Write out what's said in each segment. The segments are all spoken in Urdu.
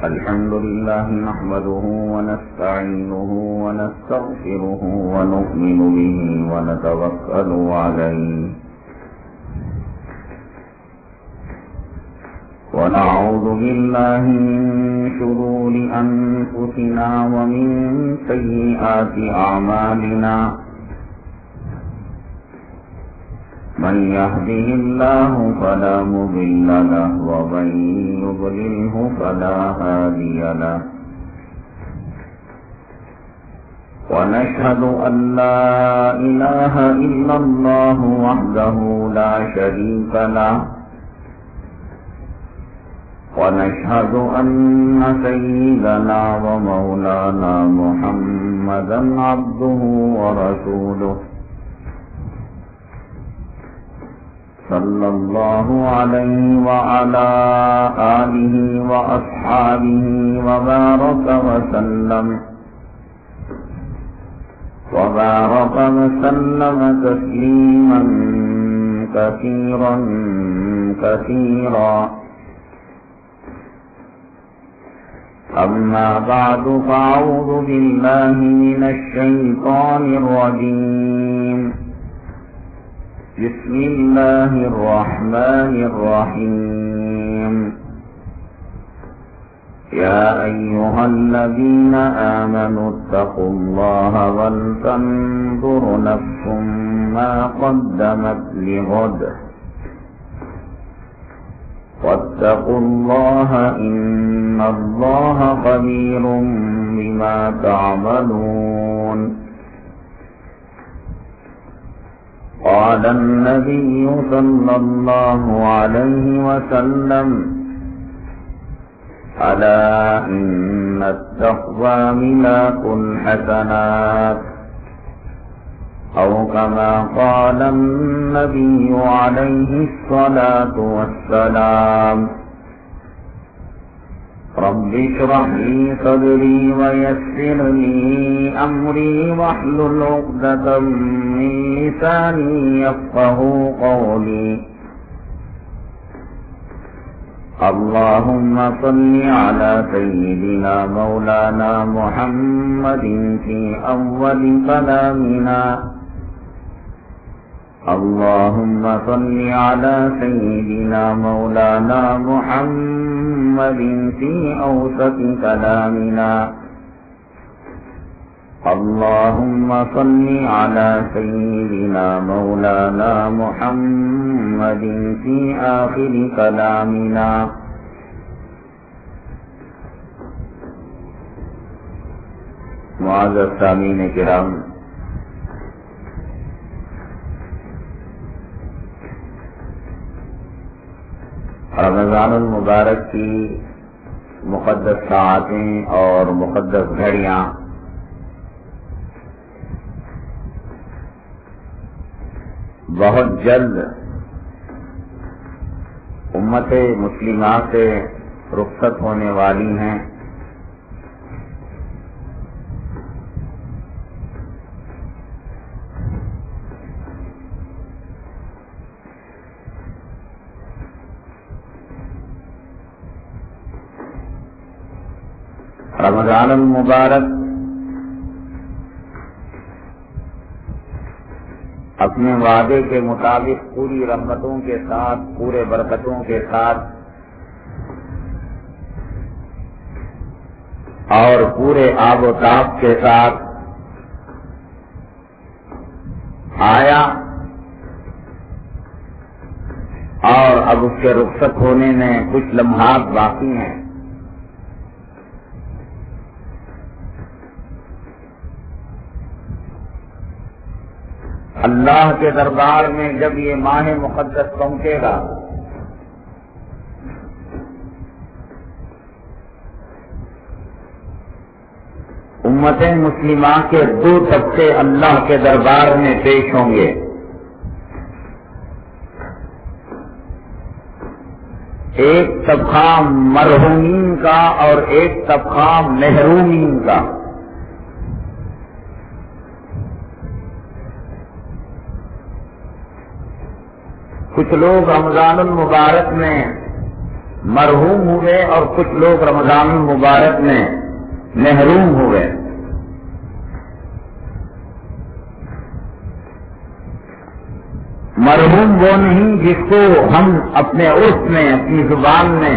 الحمد لله نحمده ونستعينه ونستغفره ونؤمن به ونتوكل عليه ونعوذ بالله من شرور أنفسنا ومن سيئات أعمالنا من يهده الله فلا مضل له ومن يضلله فلا هادي له ونشهد أن لا إله إلا الله وحده لا شريك له ونشهد أن سيدنا ومولانا محمدا عبده ورسوله صلى الله عليه وعلى آله وأصحابه وبارك وسلم تسليما كثيرا كثيرا أما بعد فأعوذ بالله من الشيطان الرجيم بسم الله الرحمن الرحيم يا أيها الذين آمنوا اتقوا الله ولتنظر نفس ما قدمت لغد واتقوا الله إن الله خبير بما تعملون قال النبي صلى الله عليه وسلم ألا إن التقوى ملاك الحسنات أو كما قال النبي عليه الصلاة والسلام رب اشرح لي صدري ويسر لي أمري واحلل عقدة من لساني يفقهوا قولي اللهم صل على سيدنا مولانا محمد في أول كلامنا اللهم صل على سيدنا مولانا محمد في أوسط كلامنا اللهم صل على سيدنا مولانا محمد في آخر كلامنا معزز سامعین کرام، رمضان المبارک کی مقدس ساعتیں اور مقدس گھڑیاں بہت جلد امت مسلمہ سے رخصت ہونے والی ہیں۔ رمضان المبارک اپنے وعدے کے مطابق پوری رحمتوں کے ساتھ، پورے برکتوں کے ساتھ اور پورے آب و تاب کے ساتھ آیا اور اب اس کے رخصت ہونے میں کچھ لمحات باقی ہیں۔ اللہ کے دربار میں جب یہ ماہ مقدس پہنچے گا امت مسلمہ کے دو طبقے اللہ کے دربار میں پیش ہوں گے۔ ایک طبقہ مرحومین کا اور ایک طبقہ محرومین کا۔ کچھ لوگ رمضان المبارک میں مرحوم ہوئے اور کچھ لوگ رمضان المبارک میں محروم ہوئے۔ مرحوم وہ نہیں جس کو ہم اپنے عرف میں، اپنی زبان میں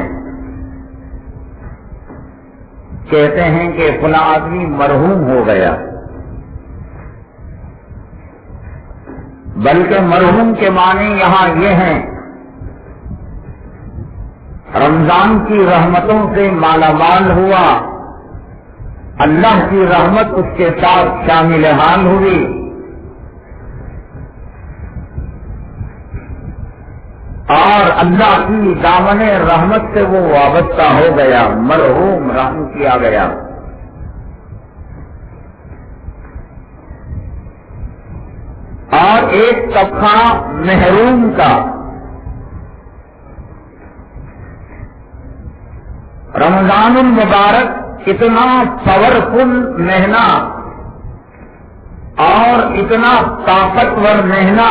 کہتے ہیں کہ فلاں آدمی مرحوم ہو گیا، بلکہ مرحوم کے معنی یہاں یہ ہیں رمضان کی رحمتوں سے مالا مال ہوا، اللہ کی رحمت اس کے ساتھ شامل حال ہوئی، اور اللہ کی دامن رحمت سے وہ وابستہ ہو گیا، مرحوم رحم کیا گیا۔ اور ایک طبقہ محروم کا، رمضان المبارک اتنا پاورفل مہینہ اور اتنا طاقتور مہینہ،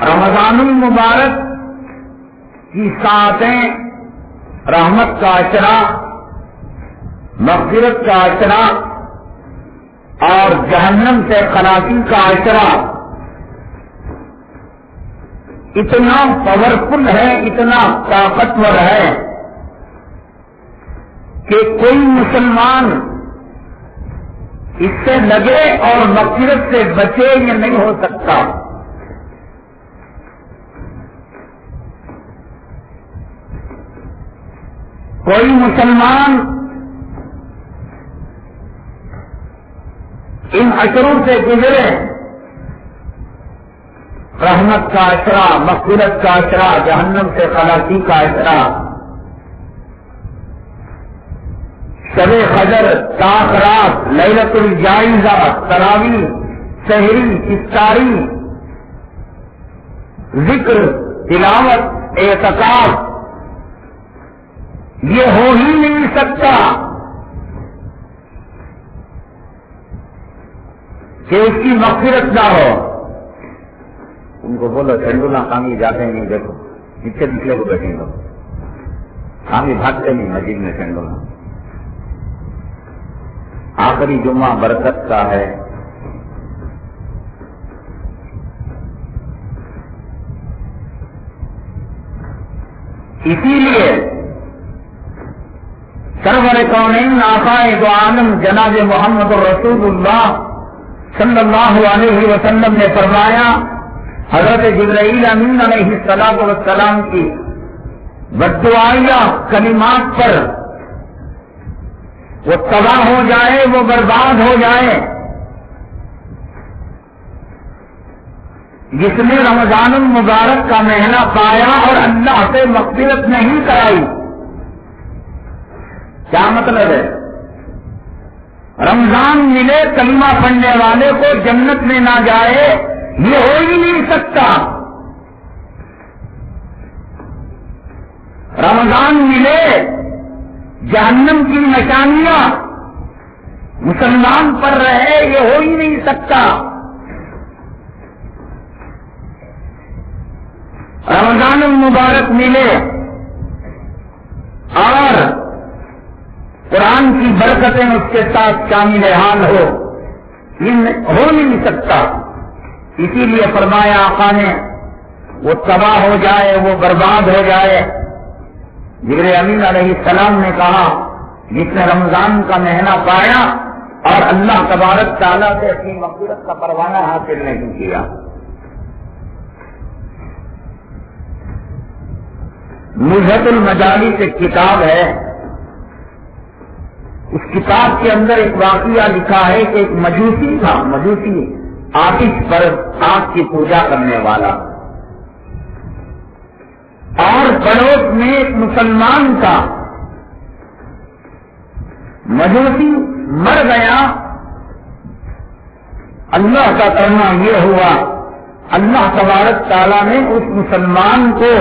رمضان المبارک کی ساعتیں رحمت کا اچرا، مغفرت کا اچرا اور جہنم سے خلاصی کا اچرا اتنا پاورفل ہے، اتنا طاقتور ہے کہ کوئی مسلمان اس سے لگے اور مغفرت سے بچے یہ نہیں ہو سکتا۔ کوئی مسلمان ان اشروں سے گزرے، رحمت کا اشرا، مغفرت کا اشرا، جہنم سے خلاصی کا اشرا، شب قدر، طاق رات، لیلۃ الجائزہ، تراویح، سحری، افطاری، ذکر، تلاوت، اعتکاف، یہ ہو ہی نہیں سکتا کہ اس کی مغفرت نہ ہو۔ ان کو بولو چنڈولا کامی جاتے نہیں، دیکھو پیچھے نکلے کو بیٹھیں لوگ، کامی بھاگتے نہیں مسجد میں چنڈولا۔ آخری جمعہ برکت کا ہے، اسی لیے سرور کونین آقائے دو عالم جناب محمد رسول اللہ صلی اللہ علیہ وسلم نے فرمایا، حضرت جبرائیل امین علیہ الصلوۃ والسلام کی بددعائیہ کلمات پر وہ تباہ ہو جائے، وہ برباد ہو جائے، جس نے رمضان المبارک کا مہینہ پایا اور اللہ سے مغفرت نہیں کرائی۔ کیا مطلب ہے؟ رمضان ملے کلمہ پڑھنے والے کو جنت میں نہ جائے، یہ ہو ہی نہیں سکتا۔ رمضان ملے جہنم کی نشانیاں مسلمان پر رہے، یہ ہو ہی نہیں سکتا۔ رمضان المبارک ملے اور قرآن کی برکتیں اس کے ساتھ شامل حال ہو، یہ ہو نہیں سکتا۔ اسی لیے فرمایا آقا نے، وہ تباہ ہو جائے، وہ برباد ہو جائے۔ جبرائیل امین علیہ السلام نے کہا، جس نے رمضان کا مہینہ پایا اور اللہ تبارک تعالیٰ سے اپنی مغفرت کا پروانہ حاصل نہیں کیا۔ نزہۃ المجالس ایک کتاب ہے، اس کتاب کے اندر ایک واقعہ لکھا ہے کہ ایک مجوسی تھا، مجوسی آتش پر آگ کی پوجا کرنے والا، اور پڑوس میں ایک مسلمان تھا۔ مجوسی مر گیا، اللہ کا کرنا یہ ہوا، اللہ تبارک تعالیٰ نے اس مسلمان کو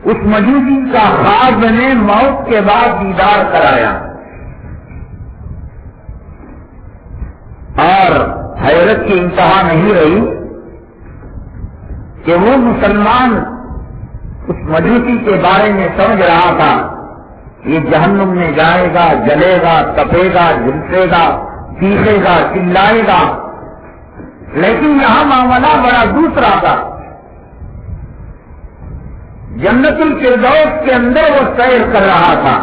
اس مجوسی کا خواب میں موت کے بعد دیدار کرایا، اور حیرت کی انتہا نہیں رہی کہ وہ مسلمان مجوسی کے بارے میں سمجھ رہا تھا، یہ جہنم میں جائے گا، جلے گا، تپے گا، جھلسے گا، چیخے گا، چلائے گا، لیکن یہاں معاملہ بڑا دوسرا تھا۔ جنت الفردوس کے اندر وہ سیر کر رہا تھا۔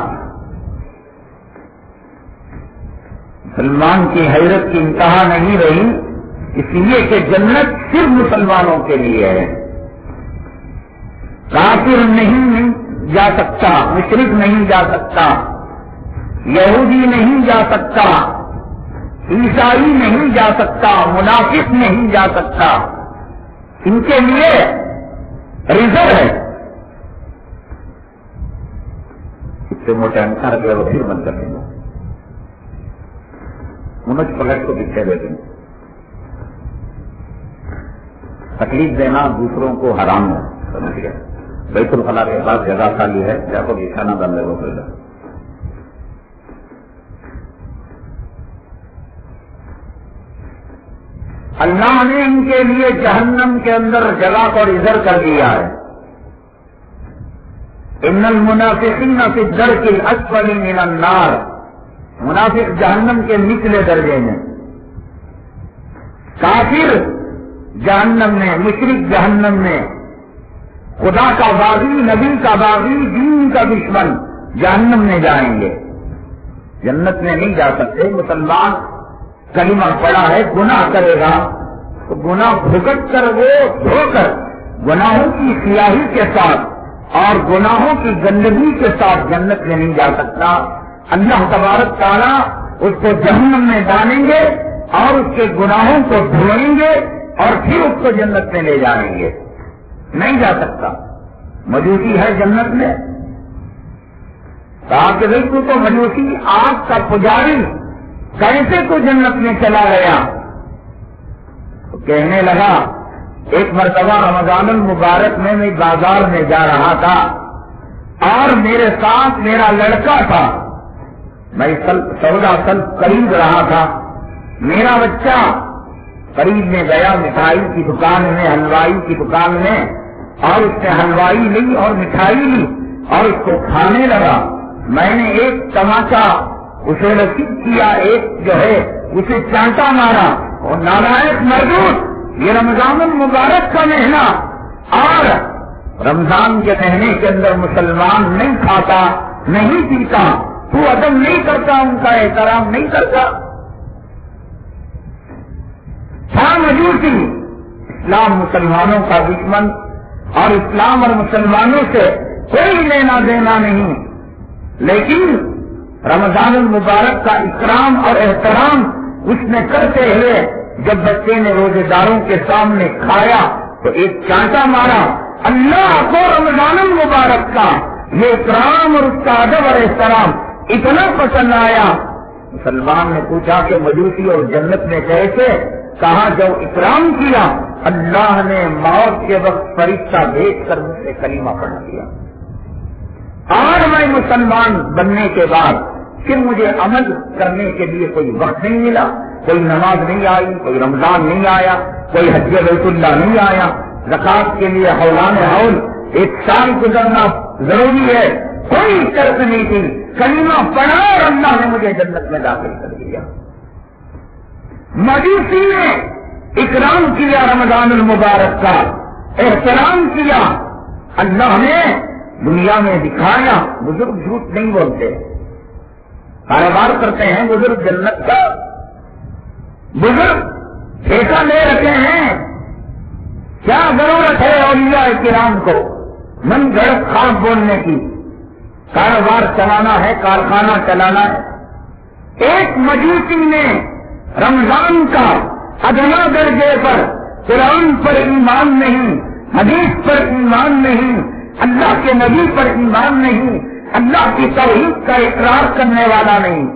مسلمان کی حیرت کی انتہا نہیں رہی، اس لیے کہ جنت صرف مسلمانوں کے لیے ہے، کافر نہیں جا سکتا، مشرک نہیں جا سکتا، یہودی نہیں جا سکتا، عیسائی نہیں جا سکتا، منافق نہیں جا سکتا، ان کے لیے ریزرو ہے۔ اس سے موٹے انسار کے وہ پھر بند کر دیں گے، منوج پلٹ کو پیچھے دے دیں گے۔ تکلیف دینا دوسروں کو حرام ہے، سمجھ گئے؟ بیت الخلا کے پاس جگہ خالی ہے، جا کو بچھانا بند ہے وہ پہلے۔ اللہ نے ان کے لیے جہنم کے اندر جگہ کو ریزرو کر دیا ہے۔ ان المنافقین فی الدرک الاسفل من النار، منافق جہنم کے نچلے درجے میں، کافر جہنم میں، مشرک جہنم میں، خدا کا باغی، نبی کا باغی، دین کا دشمن جہنم میں جائیں گے، جنت میں نہیں جا سکتے۔ مسلمان کلمہ پڑا ہے، گناہ کرے گا تو گناہ بھگت کر وہ دھو کر گناہوں کی سیاہی کے ساتھ اور گناہوں کی گندگی کے ساتھ جنت میں نہیں جا سکتا۔ اللہ تبارک تعالیٰ اس کو جہنم میں ڈالیں گے اور اس کے گناہوں کو دھوئیں گے اور پھر اس کو جنت میں لے جائیں گے، نہیں جا سکتا۔ مجوسی ہے جنت میں، کہا کہ بھائی تو مجوسی آگ کا پجاری، کیسے تو جنت میں چلا گیا؟ تو کہنے لگا، ایک مرتبہ رمضان المبارک میں میں بازار میں جا رہا تھا اور میرے ساتھ میرا لڑکا تھا، میں سودا خرید رہا تھا، میرا بچہ قریب میں گیا مٹھائی کی دکان میں، حلوائی کی دکان میں، اور اس نے حلوائی لی اور مٹھائی لی اور اس کو کھانے لگا۔ میں نے ایک تماچا اسے رسید کیا، ایک جو ہے اسے چانٹا مارا، اور نالائق مردود، یہ رمضان المبارک کا مہینہ اور رمضان کے مہینے کے اندر مسلمان نہیں کھاتا، نہیں پیتا، تو ادب نہیں کرتا، ان کا احترام نہیں کرتا۔ مجوسی اسلام مسلمانوں کا دشمن اور اسلام اور مسلمانوں سے کوئی لینا دینا نہیں، لیکن رمضان المبارک کا اکرام اور احترام اس نے کرتے ہوئے جب بچے نے روزے داروں کے سامنے کھایا تو ایک چانٹا مارا۔ اللہ کو رمضان المبارک کا یہ اکرام اور اس کا ادب اور احترام اتنا پسند آیا۔ مسلمان نے پوچھا کہ مجوسی اور جنت میں کیسے؟ کہا جو اکرام کیا اللہ نے موت کے وقت فرشتہ بھیج کر مجھ سے کلمہ پڑھا دیا، اور میں مسلمان بننے کے بعد پھر مجھے عمل کرنے کے لیے کوئی وقت نہیں ملا، کوئی نماز نہیں آئی، کوئی رمضان نہیں آیا، کوئی حج بیت اللہ نہیں آیا، زکات کے لیے حولان حول 1 سال گزرنا ضروری ہے، کوئی شرط نہیں تھی، کلمہ پڑھا اور اللہ نے مجھے جنت میں داخل کر دیا۔ مجوسی نے اکرام کیا رمضان المبارک کا، احترام کیا، اللہ نے دنیا میں دکھایا۔ بزرگ جھوٹ نہیں بولتے، کاروبار کرتے ہیں بزرگ جنت کا، بزرگ ٹھیکہ لے رکھے ہیں، کیا ضرورت ہے اولیاء کرام کو من گھڑت خواب بولنے کی؟ کاروبار چلانا ہے، کارخانہ چلانا ہے۔ ایک مجوسی نے رمضان کا ادنا درجے پر قرآن پر ایمان نہیں، حدیث پر ایمان نہیں، اللہ کے نبی پر ایمان نہیں، اللہ کی توحید کا اقرار کرنے والا نہیں،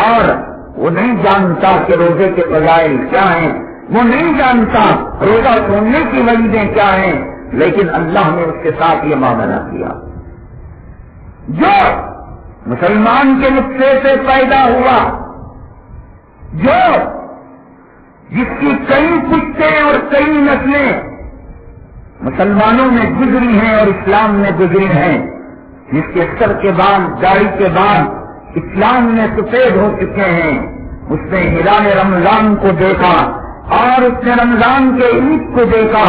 اور وہ نہیں جانتا کہ روزے کے فضائل کیا ہیں، وہ نہیں جانتا روزہ چھوڑنے کی وجہیں کیا ہیں، لیکن اللہ نے اس کے ساتھ یہ معاملہ کیا۔ جو مسلمان کے نطفے سے پیدا ہوا، جس کی کئی پشتیں اور کئی نسلیں مسلمانوں میں گزری ہیں اور اسلام میں گزری ہیں، جس کے سر کے بال داڑھی کے بال اسلام میں سفید ہو چکے ہیں، اس نے ہلال رمضان کو دیکھا اور اس نے رمضان کے عید کو دیکھا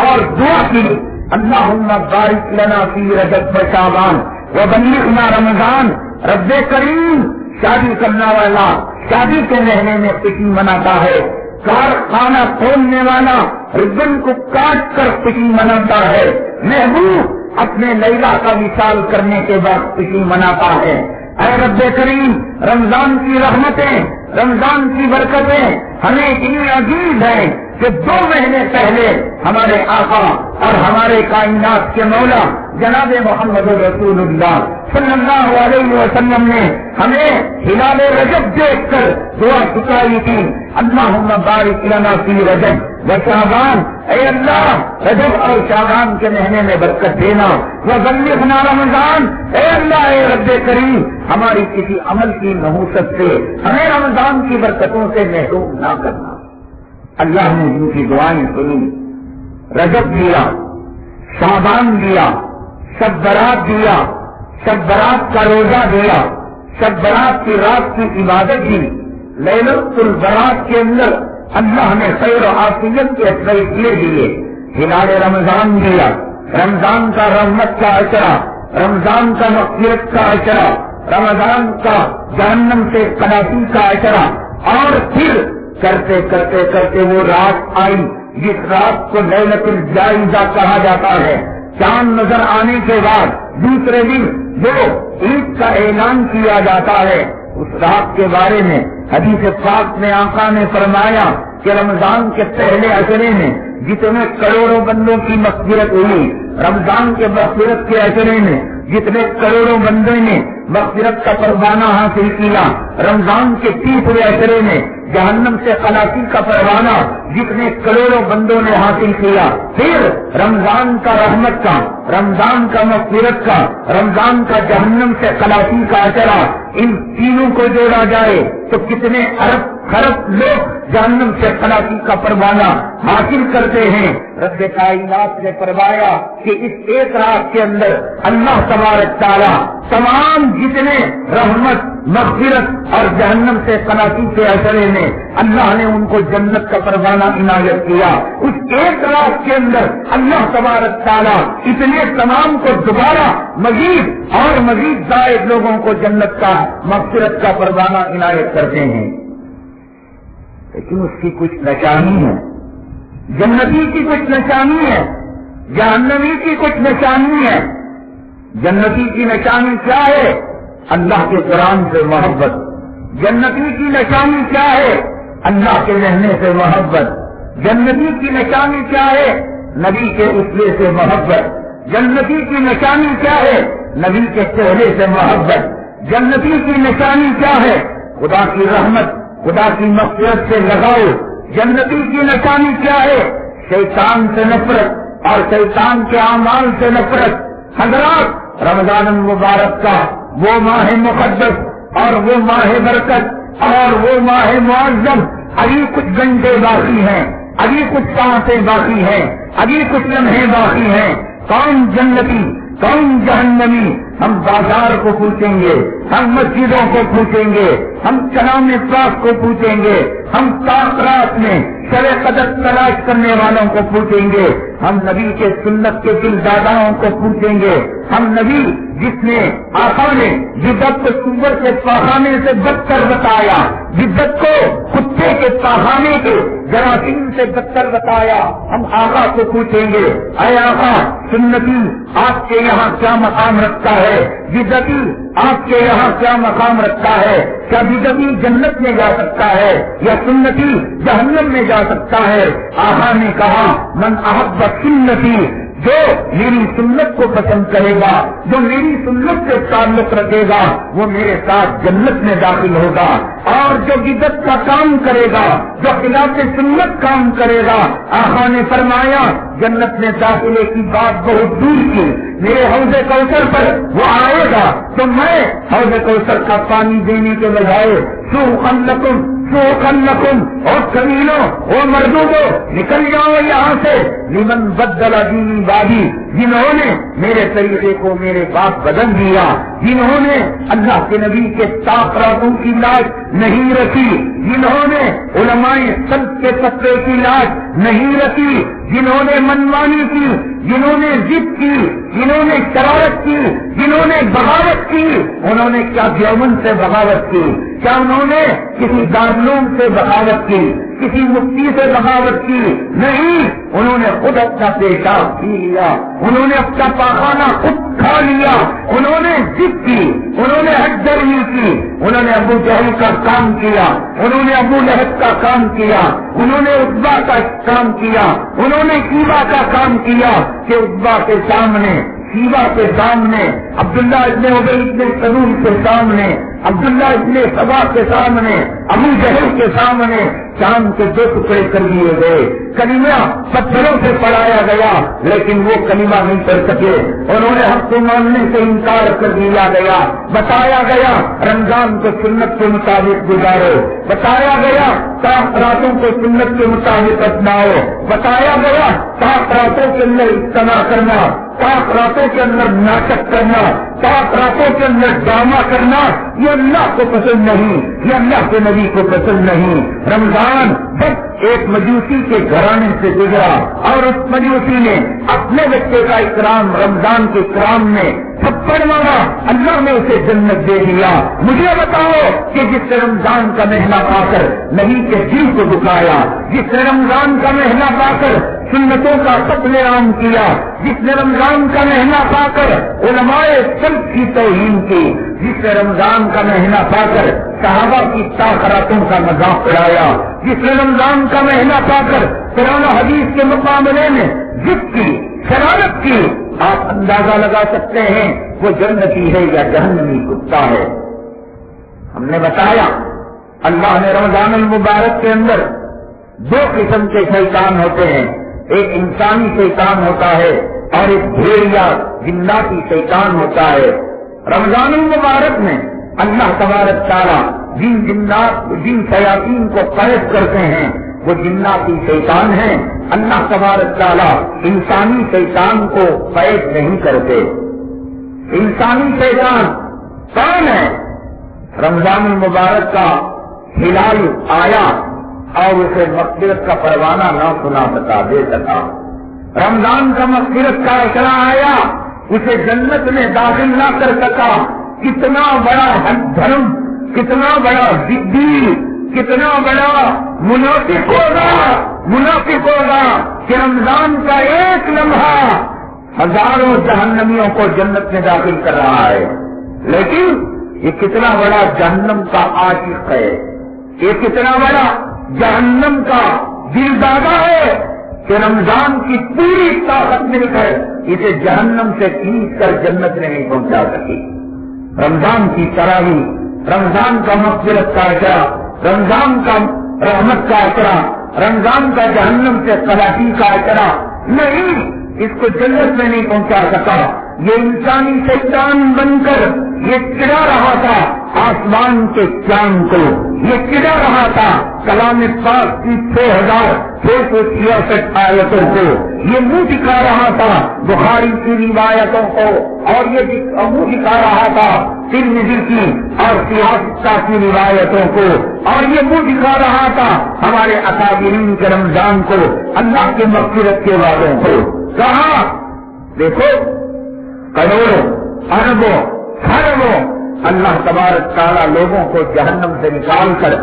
اور دعا کی، اللہم بارک لنا فی رجب و شعبان وبلغنا رمضان۔ رب کریم شادی کرنے والا شادی کے مہینے میں خوشی مناتا ہے، کارخانہ کھولنے والا ربن کو کاٹ کر خوشی مناتا ہے، محبوب اپنے لیلا کا وصال کرنے کے بعد خوشی مناتا ہے۔ اے رب کریم، رمضان کی رحمتیں، رمضان کی برکتیں ہمیں اتنی عزیز ہیں کہ 2 مہینے پہلے ہمارے آقا اور ہمارے کائنات کے مولا جناب محمد رسول اللہ صلی اللہ علیہ وسلم نے ہمیں ہلال رجب دیکھ کر دعا سکھائی تھی، اللہم بارک لنا فی رجب و شعبان، اے اللہ رجب اور شعبان کے مہینے میں برکت دینا، وبلغنا رمضان، اے اللہ اے رب کریم ہماری کسی عمل کی نحوست سے ہمیں رمضان کی برکتوں سے محروم نہ کرنا۔ اللہ نے ان کی دعائیں سنی، رجب دیا، شعبان دیا، شب برات دیا، شب برات کا روزہ دیا، شب برات کی رات کی عبادت دی، لیلۃ البرات کے اندر اللہ نے خیر و عافیت کے فیصلے دیے، ہلال رمضان دیا، رمضان کا رحمت کا اشرا، رمضان کا مغفرت کا اشرا، رمضان کا جہنم سے خلاصی کا اشرا، اور پھر کرتے کرتے کرتے وہ رات آئی جس رات کو لیلۃ الجائزہ کہا جاتا ہے۔ چاند نظر آنے کے بعد دوسرے دن جو عید کا اعلان کیا جاتا ہے، اس رات کے بارے میں حدیث پاک میں آقا نے فرمایا کہ رمضان کے پہلے عشرے میں جتنے کروڑوں بندوں کی مغفرت ہوئی، رمضان کے مغفرت کے عشرے میں جتنے کروڑوں بندوں نے مغفرت کا پروانہ حاصل کیا، رمضان کے 30ویں عشرے میں جہنم سے خلاصی کا پروانہ جتنے کروڑوں بندوں نے حاصل کیا، پھر رمضان کا رحمت کا، رمضان کا مغفرت کا، رمضان کا جہنم سے خلاصی کا اشرا، ان تینوں کو جوڑا جائے تو کتنے ارب خرب لوگ جہنم سے خلاصی کا پروانہ حاصل کرتے ہیں۔ رب کائنات نے فرمایا کہ اس ایک رات کے اندر اللہ تبارک تعالیٰ تمام جتنے رحمت، مغفرت اور جہنم سے خلاصی کے اشرے میں اللہ نے ان کو جنت کا پروانہ عنایت کیا۔ اس ایک رات کے اندر اللہ تبارک تعالیٰ اتنے تمام کو دوبارہ مزید اور مزید زائد لوگوں کو جنت کا، مغفرت کا پروانہ عنایت کرتے ہیں، لیکن اس کی کچھ نشانی ہے، جنتی کی کچھ نشانی ہے، جہنمی کی کچھ نشانی ہے۔ جنتی کی نشانی کیا ہے؟ اللہ کے قرآن سے محبت۔ جنتی کی نشانی کیا ہے؟ اللہ کے رہنے سے محبت۔ جنتی کی نشانی کیا ہے؟ نبی کے اسوے سے محبت۔ جنتی کی نشانی کیا ہے؟ نبی کے چہرے سے محبت۔ جنتی کی نشانی کیا ہے؟ خدا کی رحمت، خدا کی مغفرت سے لگاؤ۔ جنتی کی نشانی کیا ہے؟ شیطان سے نفرت اور شیطان کے اعمال سے نفرت۔ حضرات، رمضان المبارک کا وہ ماہ مقدس اور وہ ماہ برکت اور وہ ماہ معظم، ابھی کچھ گھنٹے باقی ہیں، ابھی کچھ سانسیں باقی ہیں، ابھی کچھ لمحے باقی ہیں۔ کون جنتی کون جہنمی؟ ہم بازار کو پوچھیں گے، ہم مسجدوں کو پوچھیں گے، ہم کلام پاک کو پوچھیں گے، ہم تاخرات میں شرع قدر تلاش کرنے والوں کو پوچھیں گے، ہم نبی کے سنت کے دل داداؤں کو پوچھیں گے، ہم نبی جس نے آقا نے بدعت کو سور کے پاخانے سے بدتر بتایا، بدعت کو کتے کے پاخانے کے جراثیم سے بدتر بتایا، ہم آقا کو پوچھیں گے، اے آقا سنتی آپ کے یہاں کیا مقام رکھتا ہے؟ بدعتی آپ کے یہاں کیا مقام رکھتا ہے؟ کیا بدعتی جنت میں جا سکتا ہے یا سنتی جہنم میں جا سکتا ہے؟ آقا نے کہا من احب سنتی، جو میری سنت کو پسند کرے گا، جو میری سنت سے تعلق رکھے گا، وہ میرے ساتھ جنت میں داخل ہوگا، اور جو بدعت کا کام کرے گا، جو خلاف سنت کام کرے گا، آقا نے فرمایا جنت میں داخلے کی بات بہت دور کی، میرے حوض کوثر پر وہ آئے گا تو میں حوض کوثر کا پانی دینے کے بجائے سوخن لکم سوکلکم، اور کمینوں، اور مردوں کو نکل جاؤ یہاں سے، لمن بدل دینی بادی، جنہوں نے میرے طریقے کو میرے بعد بدل دیا، جنہوں نے اللہ کے نبی کے تاثراتوں کی لاج نہیں رکھی، جنہوں نے علماء سب کے فتوے کی لاج نہیں رکھی، جنہوں نے منمانی کی، جنہوں نے ضد کی، جنہوں نے شرارت کی، جنہوں نے بغاوت کی، انہوں نے کیا دیوبند سے بغاوت کی؟ کیا انہوں نے کسی دارالعلوم سے بغاوت کی؟ کسی مفتی سے بغاوت کی؟ نہیں، انہوں نے خود اپنا پیشاب پی لیا، انہوں نے اپنا پاخانہ خود کھا لیا، انہوں نے ضد کی، انہوں نے حد درمی کی، انہوں نے ابو جہل کا کام کیا، انہوں نے ابو لہب کا کام کیا، انہوں نے عتبہ کا کام کیا، انہوں نے شیبہ کا کام کیا کہ عتبہ کے سامنے، شیبہ کے سامنے، عبداللہ ابن ابی ابن سلول کے سامنے، عبداللہ ابن سبا کے سامنے، ابو جہل کے سامنے شام کے 2 ٹکڑے کر دیے گئے، کلمہ پتھروں سے پڑھایا گیا لیکن وہ کلمہ نہیں پڑھ سکے، انہوں نے حق کو ماننے سے انکار کر دیا گیا، بتایا گیا رمضان کو سنت کے مطابق گزارو، بتایا گیا راتوں کو سنت کے مطابق اپناؤ، بتایا گیا راتوں کے اندر اجتماع کرنا، راتوں کے اندر ناٹک کرنا، راتوں کے اندر ڈرامہ کرنا، یہ اللہ کو پسند نہیں، یہ اللہ کے نبی کو پسند نہیں۔ رمضان بس ایک مجوسی کے گھرانے سے گزرا اور اس مجوسی نے اپنے بچے کا اکرام رمضان کے اکرام میں تھپڑ مارا، اللہ نے اسے جنت دے دیا۔ مجھے بتاؤ کہ جس نے رمضان کا مہینہ پا کر نبی کے دل کو دکھایا، جس نے رمضان کا مہینہ پا کر سنتوں کا قتل عام کیا، جس نے رمضان کا مہینہ پا کر علماء سلف کی توہین کی، جس نے رمضان کا مہینہ پا کر صحابہ کی تاخراتوں کا مذاق اڑایا، جس نے رمضان کا مہینہ پا کر قرآن و حدیث کے مقابلے میں ضد کی، شرارت کی، آپ اندازہ لگا سکتے ہیں وہ جنتی ہے یا جہنمی کتا ہے۔ ہم نے بتایا اللہ نے رمضان المبارک کے اندر 2 قسم کے شیطان ہوتے ہیں، ایک انسانی شیطان ہوتا ہے اور ایک بھیڑیا جناتی شیطان ہوتا ہے۔ رمضان المبارک میں اللہ تبارک تعالیٰ جن شیاطین کو قید کرتے ہیں وہ جناتی شیطان ہیں، اللہ تبارک تعالیٰ انسانی شیطان کو قید نہیں کرتے۔ انسانی شیطان کون ہے؟ رمضان المبارک کا ہلال آیا اور اسے مغفرت کا پروانہ نہ سنا سکا دے سکا، رمضان کا مغفرت کا اشارہ آیا اسے جنت میں داخل نہ کر سکا۔ کتنا بڑا دھرم، کتنا بڑا ضدی، کتنا بڑا منافق ہوگا کہ رمضان کا ایک لمحہ ہزاروں جہنمیوں کو جنت میں داخل کر رہا ہے، لیکن یہ کتنا بڑا جہنم کا عاشق ہے، یہ کتنا بڑا جہنم کا دل دادا ہے کہ رمضان کی پوری طاقت مل کر اسے جہنم سے کھینچ کر جنت میں نہیں پہنچا سکی۔ رمضان کی تراویح، رمضان کا مغفرت کا اشارہ، رمضان کا رحمت کا اشارہ، رمضان کا جہنم سے خلاصی کا اشارہ نہیں، اس کو جنت میں نہیں پہنچا سکا۔ یہ انسانی شیطان بن کر یہ چڑھا رہا تھا آسمان کے چاند کو، یہ چڑھا رہا تھا کلام پاک کی 6666 آیتوں کو، یہ منہ دکھا رہا تھا بخاری کی روایتوں کو، اور یہ منہ دکھا رہا تھا ترمذی کی اور سیاستہ کی روایتوں کو، اور یہ منہ دکھا رہا تھا ہمارے اکابرین کے رمضان کو، اللہ کے مغفرت کے وعدوں کو۔ کہاں دیکھو کروڑوں اربوں خربوں اللہ تبارک تعالیٰ لوگوں کو جہنم سے نکال کر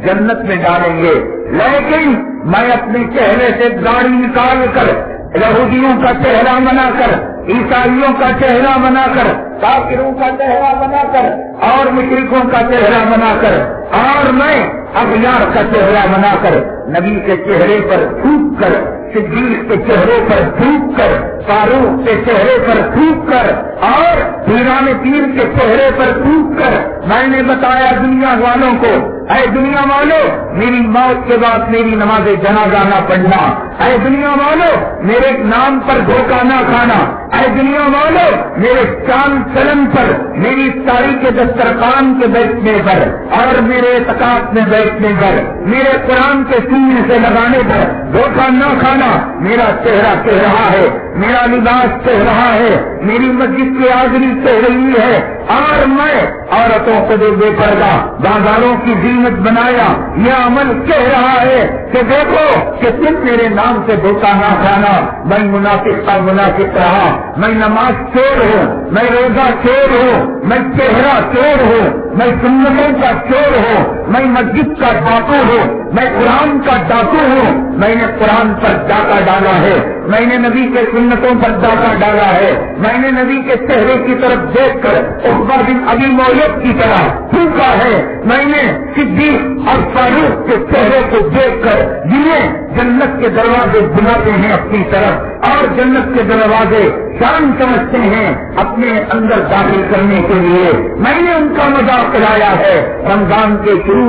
جنت میں ڈالیں گے، لیکن میں اپنے چہرے سے داڑھی نکال کر یہودیوں کا چہرہ بنا کر، عیسائیوں کا چہرہ بنا کر، کافروں کا چہرہ بنا کر اور مشرکوں کا چہرہ بنا کر، اور میں اغیار کا چہرہ بنا کر نبی کے چہرے پر تھوک کر، صدیق کے چہرے پر تھوک کر، فاروق کے چہرے پر تھوک کر اور پیران پیر کے چہرے پر تھوک کر میں نے بتایا دنیا والوں کو، اے دنیا والوں میری موت کے بعد میری نماز جنازہ نہ پڑھنا، اے دنیا والوں میرے نام پر دھوکہ نہ کھانا، اے دنیا والو، میرے چاند چلن پر، میری ساری کے دسترخوان کے بیٹھنے پر اور میرے اعتکاف میں بیٹھنے پر، میرے قرآن کے سینے سے لگانے پر دھوکہ نہ کھانا۔ میرا چہرہ کہہ رہا ہے، میرا لباس کہہ رہا ہے، میری مسجد کی حاضری کہہ رہی ہے، اور میں عورتوں کو جو بے پردہ بازاروں کی زینت بنایا، یہ عمل کہہ رہا ہے کہ دیکھو کہ تم میرے نام سے دھوکہ نہ کھانا۔ میں منافق کا منافق رہا، میں نماز چور ہوں، میں روزہ چور ہوں، میں چہرہ چور ہوں، میں سنتوں کا چور ہوں، میں مسجد کا ڈاکو ہوں، میں قرآن کا ڈاکو ہوں۔ میں نے قرآن پر ڈاکہ ڈالا ہے، میں نے نبی کے سنتوں پر ڈاکہ ڈالا ہے، میں نے نبی کے چہرے کی طرف دیکھ کر عقبہ بن ابی معیط کی طرح پھونکا ہے، میں نے صدیق اور فاروق کے چہرے کو دیکھ کر جنہیں جنت کے دروازے بلاتے ہیں اپنی طرف اور جنت کے دروازے شان سمجھتے ہیں اپنے اندر داخل کرنے کے لیے، میں نے ان کا مذاق اڑایا ہے۔ رمضان کے شروع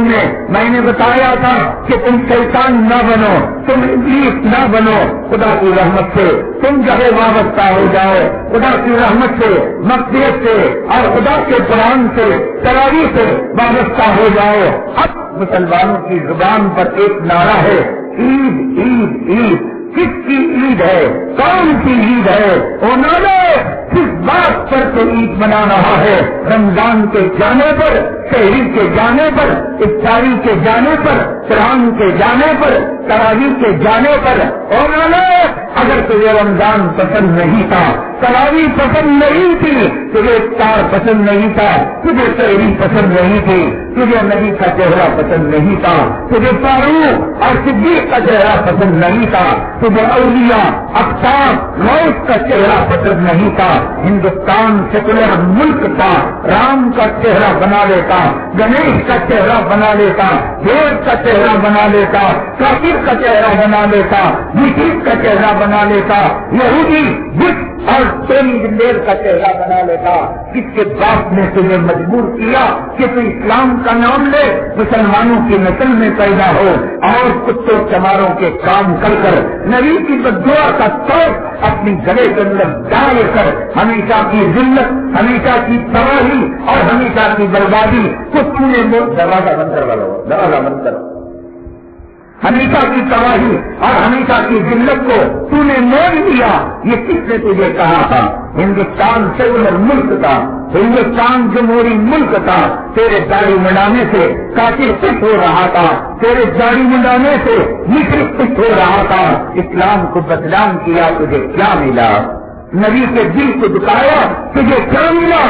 میں نے بتایا تھا کہ تم شیطان نہ بنو، تم ابلیس نہ بنو، خدا کی رحمت سے تم جو ہے وابستہ ہو جاؤ، خدا کی رحمت سے، مغفرت سے اور خدا کے قرآن سے، تراویح سے وابستہ ہو جاؤ۔ اب مسلمانوں کی زبان پر ایک نعرہ ہے، عید عید عید۔ کس کی عید ہے؟ کون سی عید ہے؟ وہ نعرہ کس بات پر تو عید منا رہا ہے؟ رمضان کے جانے پر، شہری کے جانے پر، افطاری کے جانے پر، قرآن کے جانے پر، تراویح کے جانے پر۔ اور اگر تجھے رمضان پسند نہیں تھا، تراویح پسند نہیں تھی، تجھے افطار پسند نہیں تھا، تجھے شہری پسند نہیں تھی، تجھے نبی کا چہرہ پسند نہیں تھا، تجھے فاروق اور صدیق کا چہرہ پسند نہیں تھا، تجھے اولیاء، اقطاب، غوث کا چہرہ پسند نہیں تھا، ہندوستان سیکولر ملک تھا، رام کا چہرہ بنا لیتا، گنیش کا چہرہ بنا لیتا، دیو کا چہرہ بنا لیتا، کافر کا چہرہ بنا لیتا، مسیح کا چہرہ بنا لیتا، یہودی بت اور ٹونی بلیئر کا چہرہ بنا لیتا۔ کس کے باپ نے تمہیں مجبور کیا کہ تو اسلام کا نام لے، مسلمانوں کی نسل میں پیدا ہو اور کتوں چماروں کے کام کر کر نبی کی بددعا کا توڑ اپنی گلے کے اندر ڈال کر ہمیشہ کی ذلت، ہمیشہ کی تباہی اور ہمیشہ کی بربادی کو تم نے دروازہ بند کروا، دروازہ بند کرو، ہمیشہ کی تباہی اور ہمیشہ کی ذلت کو تو نے مول لیا۔ یہ کس نے تجھے کہا تھا؟ ہندوستان سیکولر ملک تھا، ہندوستان جمہوری ملک تھا، تیرے داڑھی منڈانے سے کافر خوش ہو رہا تھا، تیرے داڑھی منڈانے سے مشرق خوش ہو رہا تھا۔ اسلام کو بدنام کیا، تجھے کیا ملا؟ نبی کے دل کو دکھایا، تجھے کیا ملا؟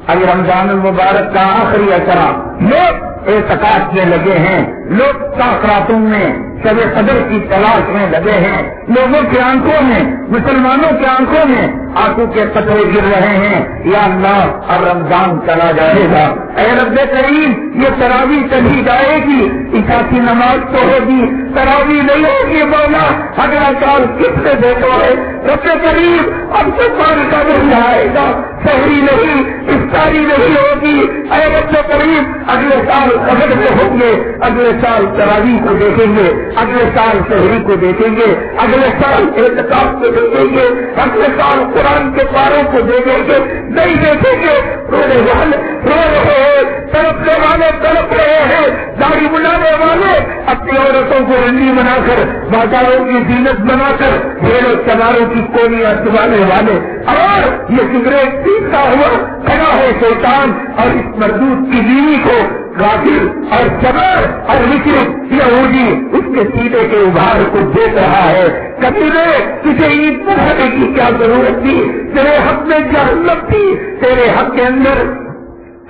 اب رمضان المبارک کا آخری اشرا لوگ اعتکاف میں لگے ہیں، لوگ تاخراتوں میں شب قدر کی تلاش میں لگے ہیں، لوگوں کی آنکھوں میں، مسلمانوں کی آنکھوں میں آنکھوں کے قطرے گر رہے ہیں۔ یا اللہ اب رمضان چلا جائے گا، اے رب کریم یہ تراویح چلی جائے گی، عشاء کی نماز تو ہوگی، تراویح نہیں ہوگی، مولا اگلا سال کس سے دیکھو ہے؟ رب کریم اب تو سال کا نہیں آئے گا، شہری نہیں، افطاری نہیں ہوگی، اے رب کریم اگلے سال قدر میں ہوں گے، اگلے سال تراویح کو دیکھیں گے، اگلے سال شہری کو دیکھیں گے، اگلے سال اعتکاف کو دیکھیں گے، اگلے سال قرآن کے پاروں کو دیکھیں گے، نہیں دیکھیں گے، رونے والے رو رہے ہیں، تڑپنے والے تڑپ رہے ہیں، داڑھی بنانے والے اپنی عورتوں کو رنڈی بنا کر، بازاروں کی زینت بنا کر، بھیڑوں چماروں کی کولیاں چبانے والے، اور یہ سگریٹ پیتا ہوا کھڑا ہے شیطان، اور اس مردود کی بیوی کو غافل اور چمار اور مشرک یہودی اس کے سینے کے ابھار کو دیکھ رہا ہے۔ کبھی نے تجھے عید منانے کی کیا ضرورت تھی؟ تیرے حق میں جہنم تھی، تیرے حق کے اندر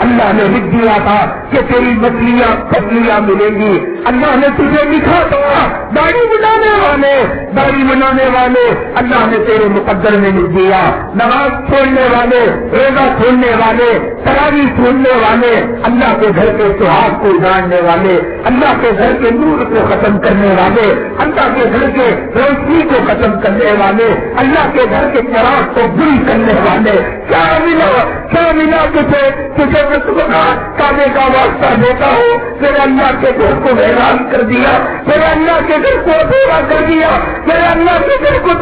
اللہ نے لکھ دیا تھا کہ تیری مچھلیاں پتلیاں ملیں گی۔ اللہ نے تجھے لکھا تھا داڑھی بنانے والے، داڑھی بنانے والے اللہ نے تیرے مقدر میں لکھ دیا، نماز چھوڑنے والے، روزہ چھوڑنے والے، تراویح چھوڑنے والے، اللہ کے گھر کے سہاگ کو اجاڑنے والے، اللہ کے گھر کے نور کو ختم کرنے والے، اللہ کے گھر کے روشنی کو ختم کرنے والے، اللہ کے گھر کے چراغ کو گل کرنے والے، کیا ملا؟ کیا ملا تجھے کعبے کا واسطہ دیتا ہوں، پھر اللہ کے گھر کو ویران کر دیا، پھر اللہ کے گھر کو اندھیرا کر دیا، پھر اللہ کے گھر کو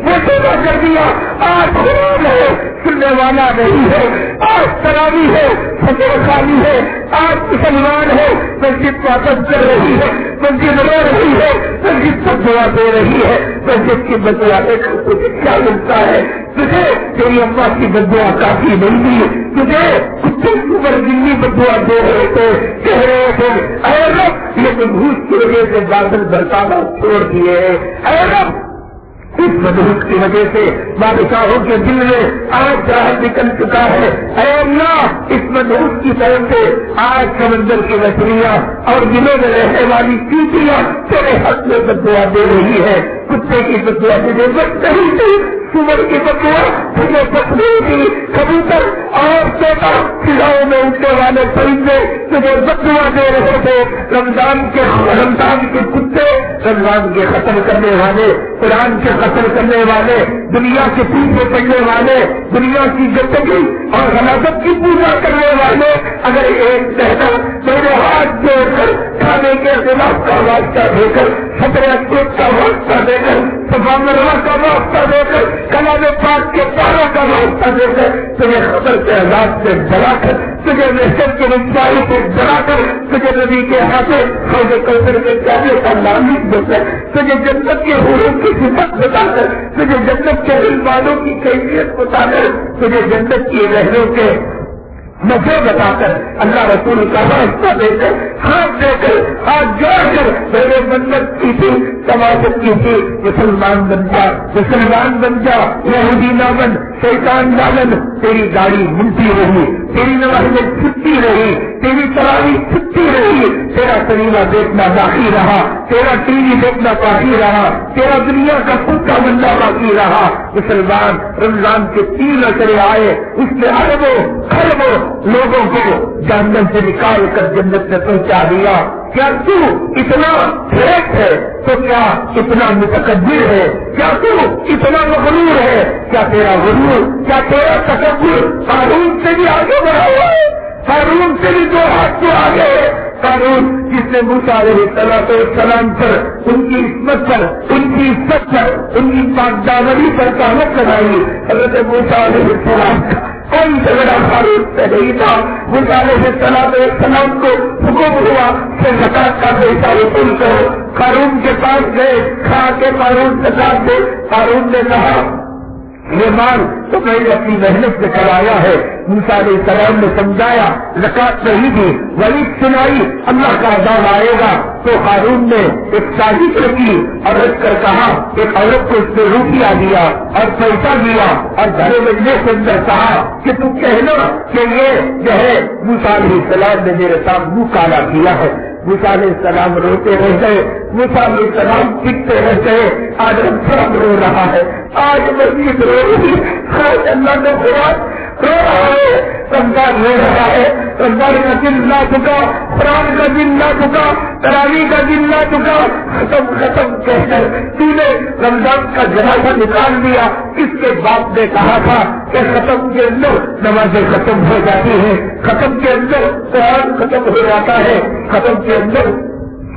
وہ کر دیا۔ دیا آج قرآن ہے سننے والا نہیں ہے، آج تراویح ہے سجدہ خالی ہے، آج مسلمان ہے مسجد کو عطف کر رہی ہے، مسجد رو رہی ہے، مسجد کو دعا دے رہی ہے، مسجد کی بدعا دیکھ تجھے کیا ملتا ہے؟ تجھے تیری اما کی بدعا کافی نہیں دی، تجھے کتے اوپر دلی بدعا دے رہے تھے، کہہ رہے تھے اے رب یہ منحوس کی وجہ سے بادل برسانا چھوڑ دیے، اے رب اس مدہوس کی وجہ سے بادشاہوں کے دل میں آج راہ نکل چکا ہے، اے اللہ اس مدہوس کی طرف سے آج سمندر کی مچھلیاں اور دلوں میں رہنے والی چیٹیاں تیرے حق میں بدعا دے رہی ہے، کتے کی بدعا تجھے بچ نہیں تھی، سور کی بدعا تجھے بچ نہیں تھی، کبوتر اور طوطا فضاؤں میں اٹھنے والے پرندے تجھے بدعا دے رہے تھے، رمضان کے کتے، رمضان کے ختم کرنے والے، قرآن کے ختم کرنے والے، دنیا کے پیچھے پڑنے والے، دنیا کی گندگی اور غلاظت کی پوجا کرنے والے، اگر ایک مہینہ میرے ہاتھ جوڑ کر کھانے کے خلاف کا واسطہ دے کر، خطرہ کا واسطہ دے کر، صفا مروا کا واسطہ دے کر، کلام پاک کے پاروں کا واسطہ دے کر، تجھے خبر کے عذاب سے ڈرا کر، تجھے محشر کی رسوائی سے ڈرا کر، تجھے نبی کے ہاتھوں حوض کوثر کے پیالے کا نام دے کر، تجھے جنت کے حوروں کی صفت بتا کر، تجھے جنت کے دل والوں کی کیفیت بتا کر، تجھے جنت کی لہروں کے مزے بتا کر، اللہ رسول کا راستہ دے کر، ہاتھ دے کر، ہاتھ جوڑ کر میرے منت کی تھی، تماشت کی تھی، مسلمان بن جا، مسلمان بن جا، یہودی نہ بن، شیطان نہ بن، تیری داڑھی ملتی رہی، تیری نمازیں چھٹتی رہی، تیری تراویح چھٹتی رہی، تیرا سنیما دیکھنا باقی رہا، تیرا ٹی وی دیکھنا باقی رہا، تیرا دنیا کا پکا بننا باقی رہا۔ مسلمان رمضان کے 3 اشرے آئے، اس میں اربوں خربوں لوگوں کو جہنم سے نکال کر جنت میں پہنچا دیا۔ کیا تو اتنا ٹھیک ہے تو کیا اتنا متکبر ہے؟ کیا تو اتنا مغرور ہے؟ کیا تیرا غرور، کیا تیرا تکبر قارون سے بھی آگے بڑھا ہوا ہے؟ قارون سے بھی 2 ہاتھ سے آگے ہے۔ قارون جس نے موسیٰ علیہ السلام پر، ان کی عصمت پر، ان کی عزت پر، ان کی پاکدامنی پر تہمت لگائی، حضرت موسیٰ علیہ السلام کا کوئی جھگڑا قارون سے نہیں تھا۔ موسیٰ علیہ السلام کو حکم ہوا کہ زکات کا پیسہ وصول کرو، قارون کے پاس گئے، کھا کے قارون سے ساتھ دے، قارون نے کہا یہ مال تو میں نے اپنی محنت سے کرایا ہے۔ موسیٰ علیہ السلام نے سمجھایا، زکات نہیں دی، وہی سنائی اللہ کا عذاب آئے گا۔ تو قارون نے ایک سازش رکھی اور رکھ کر کہا، ایک عورت کو اس نے روپیہ دیا اور پیسہ دیا اور گھر بجنے کے اندر کہا کہ تم کہنا کہ یہ جو ہے موسیٰ علیہ السلام نے میرے ساتھ منہ کالا کیا ہے۔ موسیٰ علیہ السلام روتے رہ گئے، موسیٰ علیہ السلام پٹتے رہ گئے۔ آج رمضان رو رہا ہے، آج مسجد رو رہی ہے، آج اللہ نے قرآن رو رہا ہے، رمضان رو رہا ہے، رمضان کا دن نہ چکا، قرآن کا دن نہ چکا، تراویح کا دن نہ چکا، ختم کہہ کر تو نے رمضان کا جنازہ نکال دیا۔ کس کے باپ نے کہا تھا کہ ختم کے اندر نمازیں ختم ہو جاتی ہیں، ختم کے اندر قرآن ختم ہو جاتا ہے، ختم کے اندر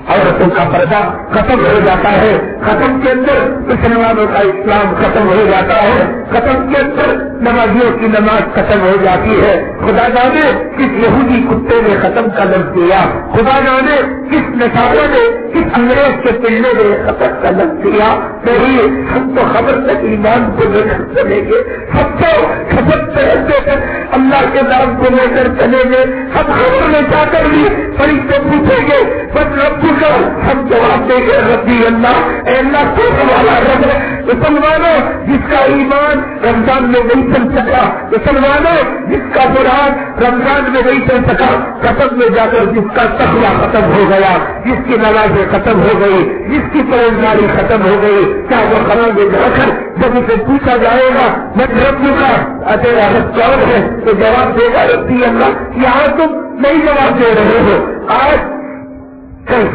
عورتوں کا پردہ ختم ہو جاتا ہے، ختم کے اندر مسلمانوں کا اسلام ختم ہو جاتا ہے، ختم کے اندر نمازیوں کی نماز ختم ہو جاتی ہے۔ خدا جانے کس یہودی کتے نے ختم کا لفظ دیا، خدا جانے کس نصارہ نے، کس انگریز کے پلے نے ختم کا لفظ دیا۔ نہیں، ہم تو خبر تک ایمان کو لے کر چلیں گے، ہم تو خبر پہنچے کر اللہ کے نام کو لے کر چلیں گے۔ ہم خبر میں جا کر بھی فرشتے پوچھیں گے، بس رب کا ہم جواب دیں گے ربی اللہ، اے اللہ تو ہمارا رب ہے۔ مسلمانوں جس کا ایمان رمضان میں نہیں چل سکا، مسلمانوں جس کا قرآن رمضان میں نہیں چل سکا، ختم میں جا کر جس کا تقویٰ ختم ہو گیا، جس کی نمازیں ختم ہو گئی، جس کی پرہیزگاری ختم ہو گئی، کیا وہ خبر میں جا کر جب اسے پوچھا جائے گا میں رب کا تیرا رب کون ہے تو جواب دے گا ربی اللہ۔ یہاں تم نہیں جواب دے رہے ہو۔ آج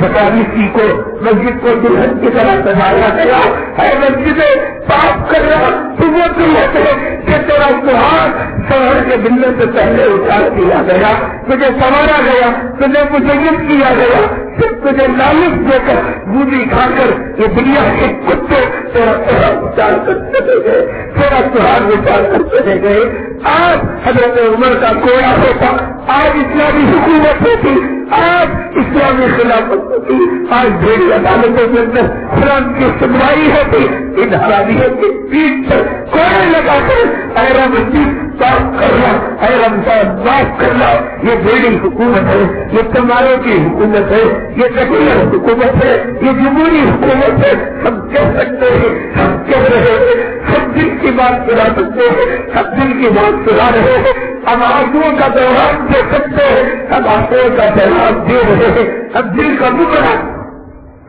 ستاویسی کو مسجد کو دلہن کی طرح سجایا گیا ہے، مسجد پاک کر رہا صبح کی ہوتے کہ تیرا سہاگ شہر کے بلنے سے پہلے اتار دیا گیا، تجھے سنوارا گیا، تجھے مزین کیا گیا، صرف تجھے لالچ دے کر بوجھی کھا کر یہ دنیا کے کتے تیرا اتار کر چلے گئے۔ تھوڑا سہاگ وچار کر چلے گئے. آج حضرت عمر کا کوڑا ہوتا, آج اسلامی حکومت ہوتی, آج اسلامی خلافت ہوتی, آج بڑی عدالتوں کے اندر اسلام کی سنوائی ہوتی. ان حرامیوں کی پیٹھ پر کوڑے لگا کر اے رمضان صاف کرنا, اے رمضان معاف کرنا. یہ بڑی حکومت ہے, یہ تمہاروں کی حکومت ہے, یہ سیکولر حکومت ہے, یہ جمہوری حکومت ہے. ہم کہہ سکتے ہیں, ہم کہہ رہے ہیں, ہم دل کی بات سنا سکتے ہیں, ہم دل کی بات سنا رہے ہیں. ہم آنسوؤں کا پیغام دے سکتے ہیں, ہم آنسوؤں کا پیغام دے رہے ہیں. ہم دل کا ٹکڑا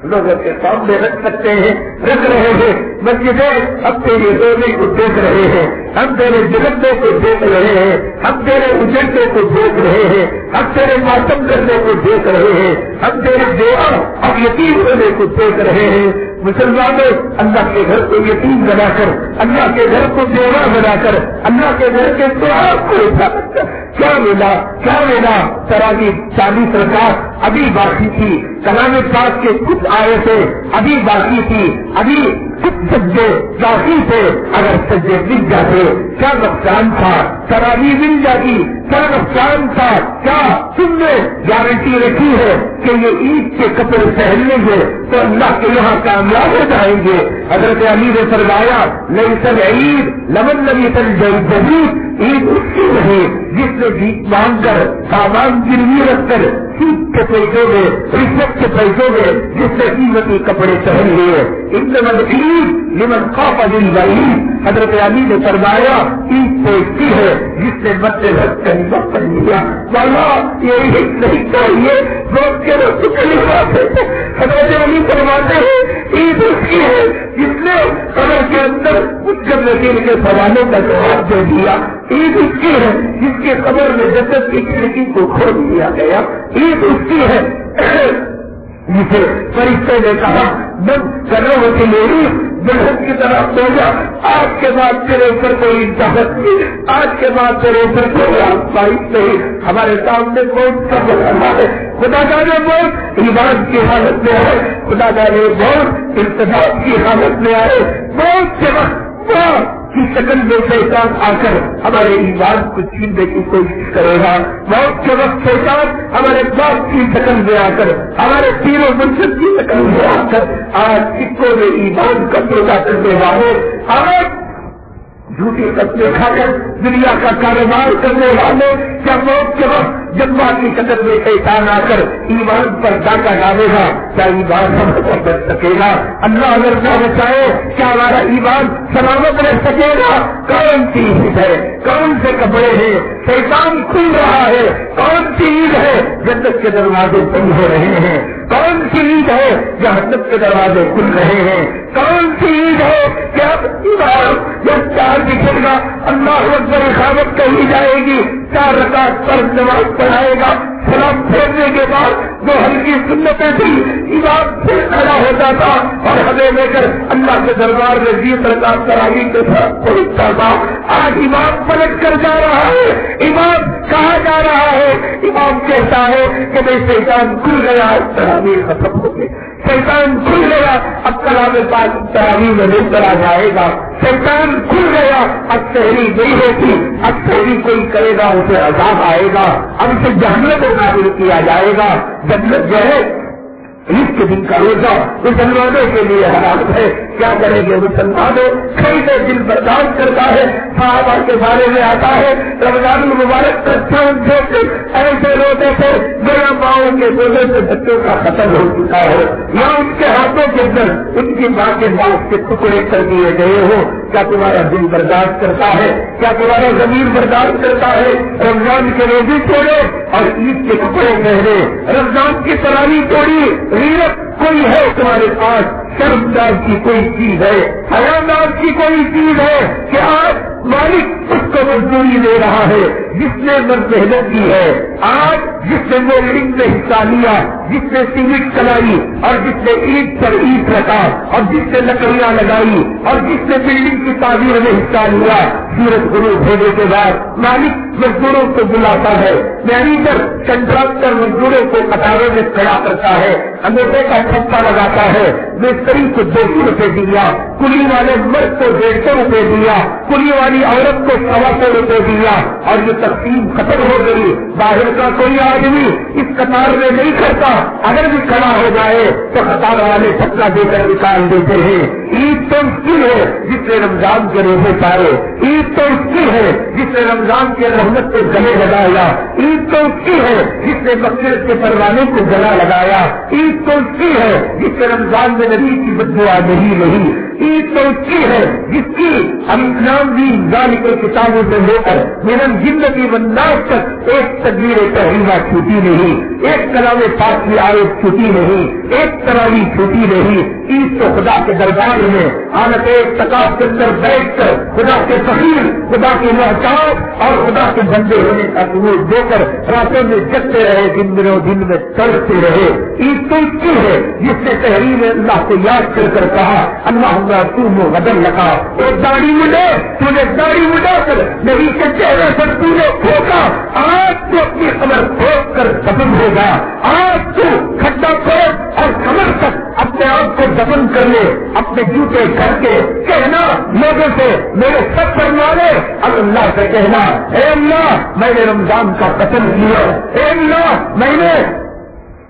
لوگوں کے سامنے رکھ سکتے ہیں, رکھ رہے ہیں. مسجدیں اب تیرے رونے کو دیکھ رہے ہیں, ہم تیرے جگتوں کو دیکھ رہے ہیں, ہم تیرے اجڑنے کو دیکھ رہے ہیں, ہم تیرے ماتم کرنے کو دیکھ رہے ہیں, ہم تیرے دیوا اور یتیم ہونے کو دیکھ رہے ہیں. مسلمانوں, اللہ کے گھر کو یتیم بنا کر, اللہ کے گھر کو دیوا بنا کر, اللہ کے گھر کے سراغ کو اٹھا کر کیا ملا, کیا ملا؟ تراویح 40 رکعت ابھی باقی تھی, کلام پاک کے کچھ آیتیں ابھی باقی تھی, ابھی کچھ سجدے باقی تھے. اگر سجدے مل جاتے کیا نقصان تھا؟ تراویح مل جاتی کیا نقصان تھا؟ کیا تم نے گارنٹی رکھی ہے کہ یہ عید کے کپڑے پہن لیں گے تو اللہ کے یہاں کامیاب ہو جائیں گے؟ حضرت علی نے فرمایا لیسل عید لمن لم یکن جدید, عید اس کی نہیں جس نے جیت مانگ کر سامان گروی رکھ کر سود کے پیسوں میں, رشوت کے پیسوں میں جس نے قیمتی کپڑے پہن لیے. انما العید لمن خاف الوعید. حضرت علی نے فرمایا عید تو اس کی ہے جس نے مد رکھ کر پڑھ لیا. والا یہ عید نہیں چاہیے لوگ کے رسول کے لباس ہے. حضرت علی فرماتے ہیں عید اس کی ہے جس نے قبر کے اندر اس جنتین کے سوالوں کا جواب دے دیا. عید اس کی ہے جس کے قبر میں جنت کی کھڑکی کو کھول دیا گیا. عید اس کی ہے جسے فرشتے نے کہا بند کرو کہ میری بلند کی طرح سو جا, آج کے بعد تیرے اوپر کوئی طاقت نہیں, آج کے بعد تیرے اوپر کوئی آسمائش نہیں. ہمارے سامنے موت کا بہانا ہے, خدا جانے موت ایمان کی حالت میں آئے, خدا جانے موت ارتداد کی حالت میں آئے. موت کے وقت موت کی شکل میں شیطان آ کر ہمارے ایمان کو چھیننے کی کوشش کرے گا. موت کے وقت شیطان ہمارے باپ کی شکل میں آ کر, ہمارے پیر و منصب کی شکل میں آ کر آج سکوں میں ایمان کا سودا کرنے والے, آج جھوٹی قسمیں کھا کر دنیا کا کاروبار کرنے والے, کیا موت کے وقت جب کی شکل میں شیطان آ کر ایمان پر ڈاکہ ڈالے گا کیا ایمان ہم کو بچ سکے گا؟ اللہ اگر نہ بچائے کیا ہمارا ایمان سلامت رہ سکے گا؟ کون سی عید ہے, کون سے کپڑے ہیں؟ شیطان کھل رہا ہے. کون سی عید ہے جنت کے دروازے بند ہو رہے ہیں؟ کون سی عید ہے جہنم کے دروازے کھل رہے ہیں؟ کون سی عید ہے کہ اب ایمان جب چار دکھے گا اللہ اکبر اقامت کہی جائے گی, 4 رکعت پر نماز پڑھائے گا, سلام پھیرنے کے بعد جو ہلکی سنتیں تھی ایمان سے کھڑا ہو جاتا اور ہمیں لے کر اللہ کے دربار میں 20 رکعت تراویح کے ساتھ پہنچتا تھا. آج ایمان پلٹ کر جا رہا ہے. ایمان کہاں جا رہا ہے؟ ایمان کہتا ہے کہ میں شیطان کھل گیا, تراویح ختم ہو گئی. شیطان کھل گیا, اب کلام پاک تراویح میں نہیں چلا جائے گا. شیطان کھل گیا, اب سحری نہیں ہوتی, اب سحری کوئی کرے گا اسے عذاب آئے گا, اب اسے جہنم میں داخل کیا جائے گا. جنت جو ہے عید کے دن کا روزہ مسلمانوں کے لیے حرام ہے. کیا کریں گے مسلمانوں؟ کئی دن برداشت کرتا ہے. صحابہ کے بارے میں آتا ہے رمضان المبارک کا چاند دیکھ ایسے روتے تھے میرا ماؤں کے روزے سے بچوں کا ختم ہو چکا ہے, یا ان کے ہاتھوں کے اندر ان کی ماں کے ماؤں کے ٹکڑے کر دیے گئے ہو. کیا تمہارا دل برداشت کرتا ہے؟ کیا تمہارا ضمیر برداشت کرتا ہے رمضان کے روزے چھوڑے اور عید کے کپڑے پہنے, رمضان کی تراویح توڑی؟ غیرت کوئی ہے تمہارے پاس؟ شرمدار کی کوئی چیز ہے؟ حیادار کی کوئی چیز ہے کہ آج مالک اس کو مزدوری دے رہا ہے جس نے محنت کی ہے، آج جس نے مولڈنگ میں حصہ لیا، جس نے سیمنٹ چلائی اور جس نے اینٹ پر اینٹ رکھا اور جس نے لکڑیاں لگائی اور جس نے بلڈنگ کی تعمیر میں حصہ لیا، سورج غروب ہونے کے بعد مالک مزدوروں کو بلاتا ہے، مینیجر کنٹراکٹر مزدوروں کو قطاروں میں کھڑا کرتا ہے، انگوٹھے کا چھپا لگاتا ہے، مستری کو 200 روپے دیا، کلی والے مرد کو 150 روپے دیا، کلی والی عورت کو 125 روپے دیا، اور یہ تقسیم ختم ہو گئی۔ باہر کا کوئی آدمی اس قطار میں نہیں کھڑتا، اگر بھی کھڑا ہو جائے تو قطار والے ٹھپکا دے کر نکال دیتے ہیں۔ عید تو اس کی ہے جس نے رمضان کے روزے پائے، عید تو اس کی ہے جس نے رمضان کے رحمت کو گلے لگایا، عید تو اس کی ہے جس نے مغفرت کے پروانے کو گلا لگایا، عید تو اس کی ہے جس نے رمضان میں نبی کی بددعا نہیں، عید تو اس کی ہے جس کی ہم نام بھی ذالک کتابوں سے لے کر میرا زندگی والناس تک ایک تکبیر تحریمہ چھوٹی نہیں، ایک کلام پاک کی آیت چھوٹی نہیں، ایک تراویح چھوٹی نہیں۔ عید تو خدا کے دربار میں حالت اعتکاف کے اندر بیٹھ کر خدا کے فقیر، خدا کے محتاج اور خدا کے بندے ہونے کا ثبوت دے کر راتوں میں جگتے رہے، دن میں تڑپتے رہے۔ عید تو اس کی ہے جس نے تحریم اللہ کو یاد کر کر کہا اللہ تم غدر لگا، ایک داڑھی مڈے تو نے داڑھی مڈا کر نبی کے چہرے پر تو نے پھونکا، آج تو اپنی قبر پھونک کر دفن ہوگا، آج تو کھڈا پھونک اور کمر تک اپنے آپ کو دفن کر لے، اپنے جوتے کر کے کہنا لوگوں سے میرے سب پر مارے، اب اللہ سے کہنا اے اللہ میں نے رمضان کا قتل کیا، اے اللہ میں نے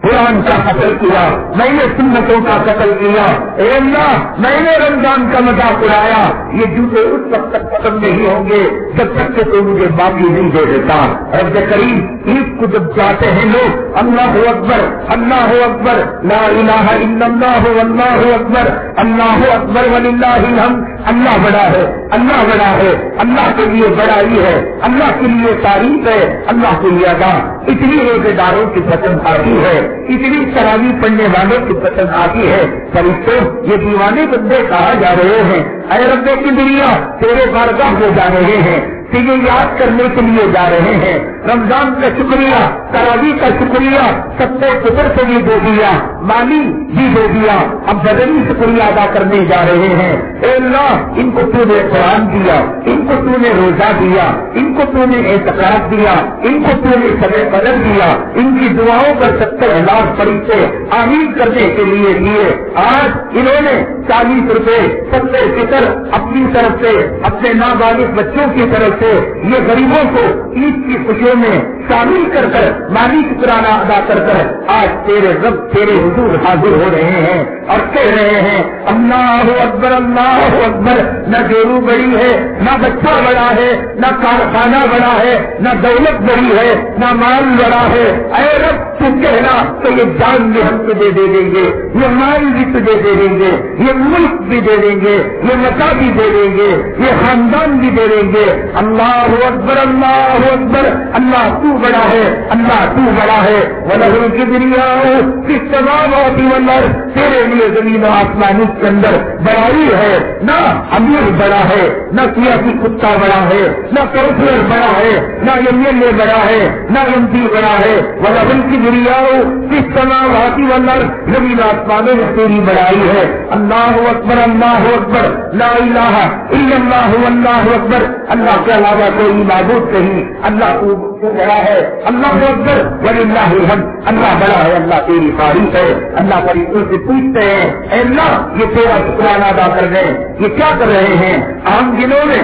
قرآن کا قتل کیا، میں نے سنتوں کا قتل کیا، اے اللہ میں نے رمضان کا مذاق اڑایا۔ یہ جوتے اس وقت تک ختم نہیں ہوں گے جب تک کہ تو مجھے باقی نہیں دے دیتا۔ رب کریم عید کو جب جاتے ہیں لوگ اللہ اکبر اللہ اکبر لا الہ الا اللہ واللہ اکبر اللہ اکبر وللہ الحمد، اللہ بڑا ہے، اللہ بڑا ہے، اللہ کے لیے بڑائی ہے، اللہ کے لیے تعریف ہے، اللہ کے لیے ادا۔ اتنی روزے داروں کی پسند آتی ہے، اتنی تراویح پڑھنے والوں کی پسند آتی ہے، فرشتوں یہ دیوانے بندے کہا جا رہے ہیں اے رب کی دنیا تیرے بارگاہ میں جا رہے ہیں، تجھے یاد کرنے کے لیے جا رہے ہیں، رمضان کا شکریہ، تراویح کا شکریہ، ستے فطر سے بھی دے دیا، مالی بھی دے دیا، اب بدنی شکریہ ادا کرنے جا رہے ہیں۔ اے اللہ ان کو تو نے قرآن دیا، ان کو تو نے روزہ دیا، ان کو تو نے اعتکاف دیا، ان کو تو نے شب قدر دیا، ان کی دعاؤں پر 70 لاکھ فرشتے آمین کرنے کے لیے دیے۔ آج انہوں نے 40 روپے ستے فطر اپنی طرف سے اپنے نابالغ بچوں کی طرف سے یہ غریبوں کو عید کی خوشیوں میں شامل کر کر مالی شکرانہ ادا کر کر آج تیرے رب تیرے حضور حاضر ہو رہے ہیں اور کہہ رہے ہیں اللہ اکبر اللہ اکبر۔ نہ جورو بڑی ہے، نہ بچہ بڑا ہے، نہ کارخانہ بڑا ہے، نہ دولت بڑی ہے، نہ مال بڑا ہے، اے رب تو کہنا تو یہ جان بھی ہم تجھے دے دیں گے، یہ مال بھی تجھے دے دیں گے، یہ ملک بھی دے دیں گے، یہ متا بھی دے دیں گے، یہ خاندان بھی دے دیں گے۔ اللہ اکبر اللہ اکبر، اللہ تو بڑا ہے، اللہ تو بڑا ہے۔ وَلَهُ الْكِبْرِيَاءُ فِي السَّمَاوَاتِ وَالْأَرْضِ، تیرے لیے زمین و آسمان کے اندر بڑائی ہے، نہ امیر بڑا ہے، نہ سیاسی کتا بڑا ہے، نہ کونسلر بڑا ہے، نہ MLA بڑا ہے، نہ MP بڑا ہے۔ وَلَهُ الْكِبْرِيَاءُ فِي السَّمَاوَاتِ وَالْأَرْضِ، زمین آسمانوں میں تیری بڑائی ہے۔ اللہ اکبر اللہ اکبر لا الہ الا اللہ واللہ اکبر، اللہ کے علاوہ کوئی معبود نہیں، اللہ تو بڑا ہے، اللہ اکبر وللہ الحمد، اللہ بڑا ہے، اللہ تیری تعریف ہے۔ اللہ فرشتوں سے پوچھتے ہیں اے اللہ یہ تیرا شکرانہ ادا کر رہے ہیں، یہ کیا کر رہے ہیں؟ عام دنوں میں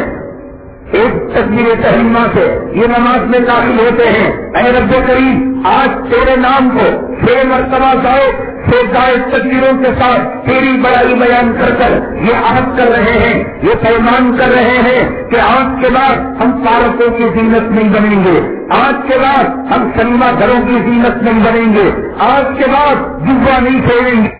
ایک تکبیر تحریمہ سے یہ نماز میں داخل ہوتے ہیں، اے رب کریم آج تیرے نام کو 6 مرتبہ زائد تکبیروں کے ساتھ تیری بڑائی بیان کر کر یہ عہد کر رہے ہیں، یہ پیمان کر رہے ہیں کہ آج کے بعد ہم پارکوں کی زینت نہیں بنیں گے، آج کے بعد ہم سنیما گھروں کی زینت نہیں بنیں گے، آج کے بعد جبہ نہیں پھیریں گے،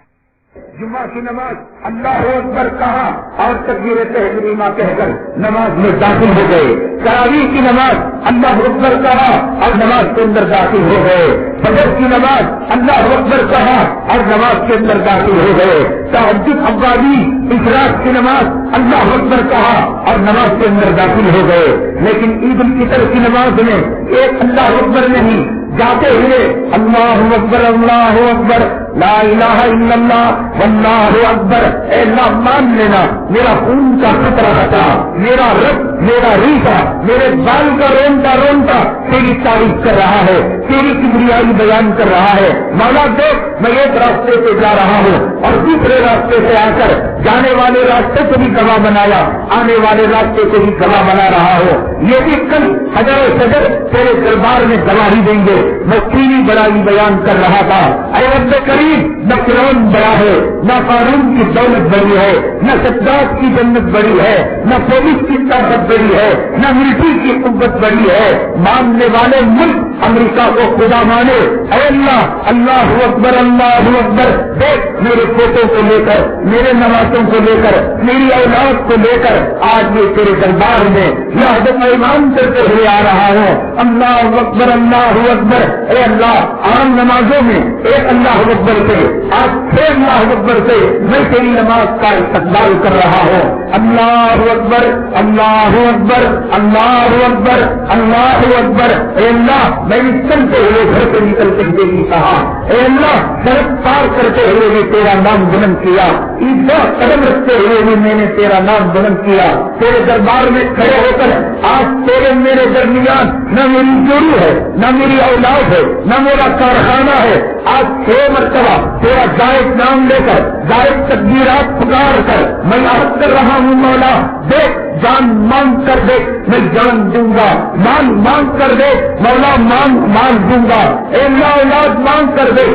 جمعہ کی نماز اللہ اکبر کہا اور تکبیر تحریمہ کہہ کر نماز میں داخل ہو گئے. تراویح کی نماز اللہ اکبر کہا اور نماز کے اندر داخل ہو گئے. فجر کی نماز اللہ اکبر کہا اور نماز کے اندر داخل ہو گئے. تہجد اوابی اشراق کی نماز اللہ اکبر کہا اور نماز کے اندر داخل ہو گئے. لیکن عید الفطر کی نماز میں ایک اللہ اکبر نہیں, جاتے ہوئے اللہ اکبر اللہ اکبر لا الہ الا اللہ واللہ اکبر. اے اللہ مان لینا میرا خون کا خطرہ ہٹا, میرا رب میرا ریشہ میرے بال کا رونتا رونتا تیری تعریف کر رہا ہے, تیری کبریائی بیان کر رہا ہے. مولا دیکھ میں ایک راستے سے جا رہا ہوں اور دوسرے راستے سے آ کر جانے والے راستے سے بھی گواہ بنایا, آنے والے راستے سے بھی گواہ بنا رہا ہوں. یہ بھی کل حجر شجر تیرے دربار میں گواہی دیں گے. میں تیری بڑائی بیان کر رہا تھا. اے رب کریم نہ فرعون بڑا ہے, نہ قارون کی دولت بڑی ہے, نہ سجاد کی جنت بڑی ہے, نہ پولیس کی طاقت بڑی ہے, نہ ملٹری کی قوت بڑی ہے. ماننے والے ملک امریکہ کو خدا مانے. اے اللہ اللہ اکبر اللہ اکبر. دیکھ میرے پوتوں کو لے کر, میرے نوازوں کو لے کر, میری اولاد کو لے کر آج میں تیرے دربار میں یاد ایمان کرتے ہوئے آ رہا ہوں. اللہ اکبر اللہ اکبر. اے اللہ عام نمازوں میں ایک اللہ اکبر سے آج 6 اللہ اکبر سے میں تیری نماز کا استقبال کر رہا ہوں. اللہ اکبر اللہ اکبر اللہ اکبر اللہ اکبر. اے اللہ میں چلتے ہوئے گھر سے نکلتے ہوئے بھی کہا, اے اللہ سڑک پار کرتے ہوئے بھی تیرا نام بلند کیا, عیدگاہ قدم رکھتے ہوئے بھی میں نے تیرا نام بلند کیا. تیرے دربار میں کھڑے ہو کر آج تیرے میرے درمیان نہ میری جوڑی ہے, نہ میری اولاد ہے, نہ میرا کارخانہ ہے. آج 6 مرتبہ تیرا زائد نام لے کر زائد تکبیرات پکار کر میں عہد کر رہا ہوں. مولا دیکھ جان مانگ کر دے میں جان دوں گا, مانگ کر دے مولا مانگ دوں گا. اے اللہ اولاد مانگ کر دے.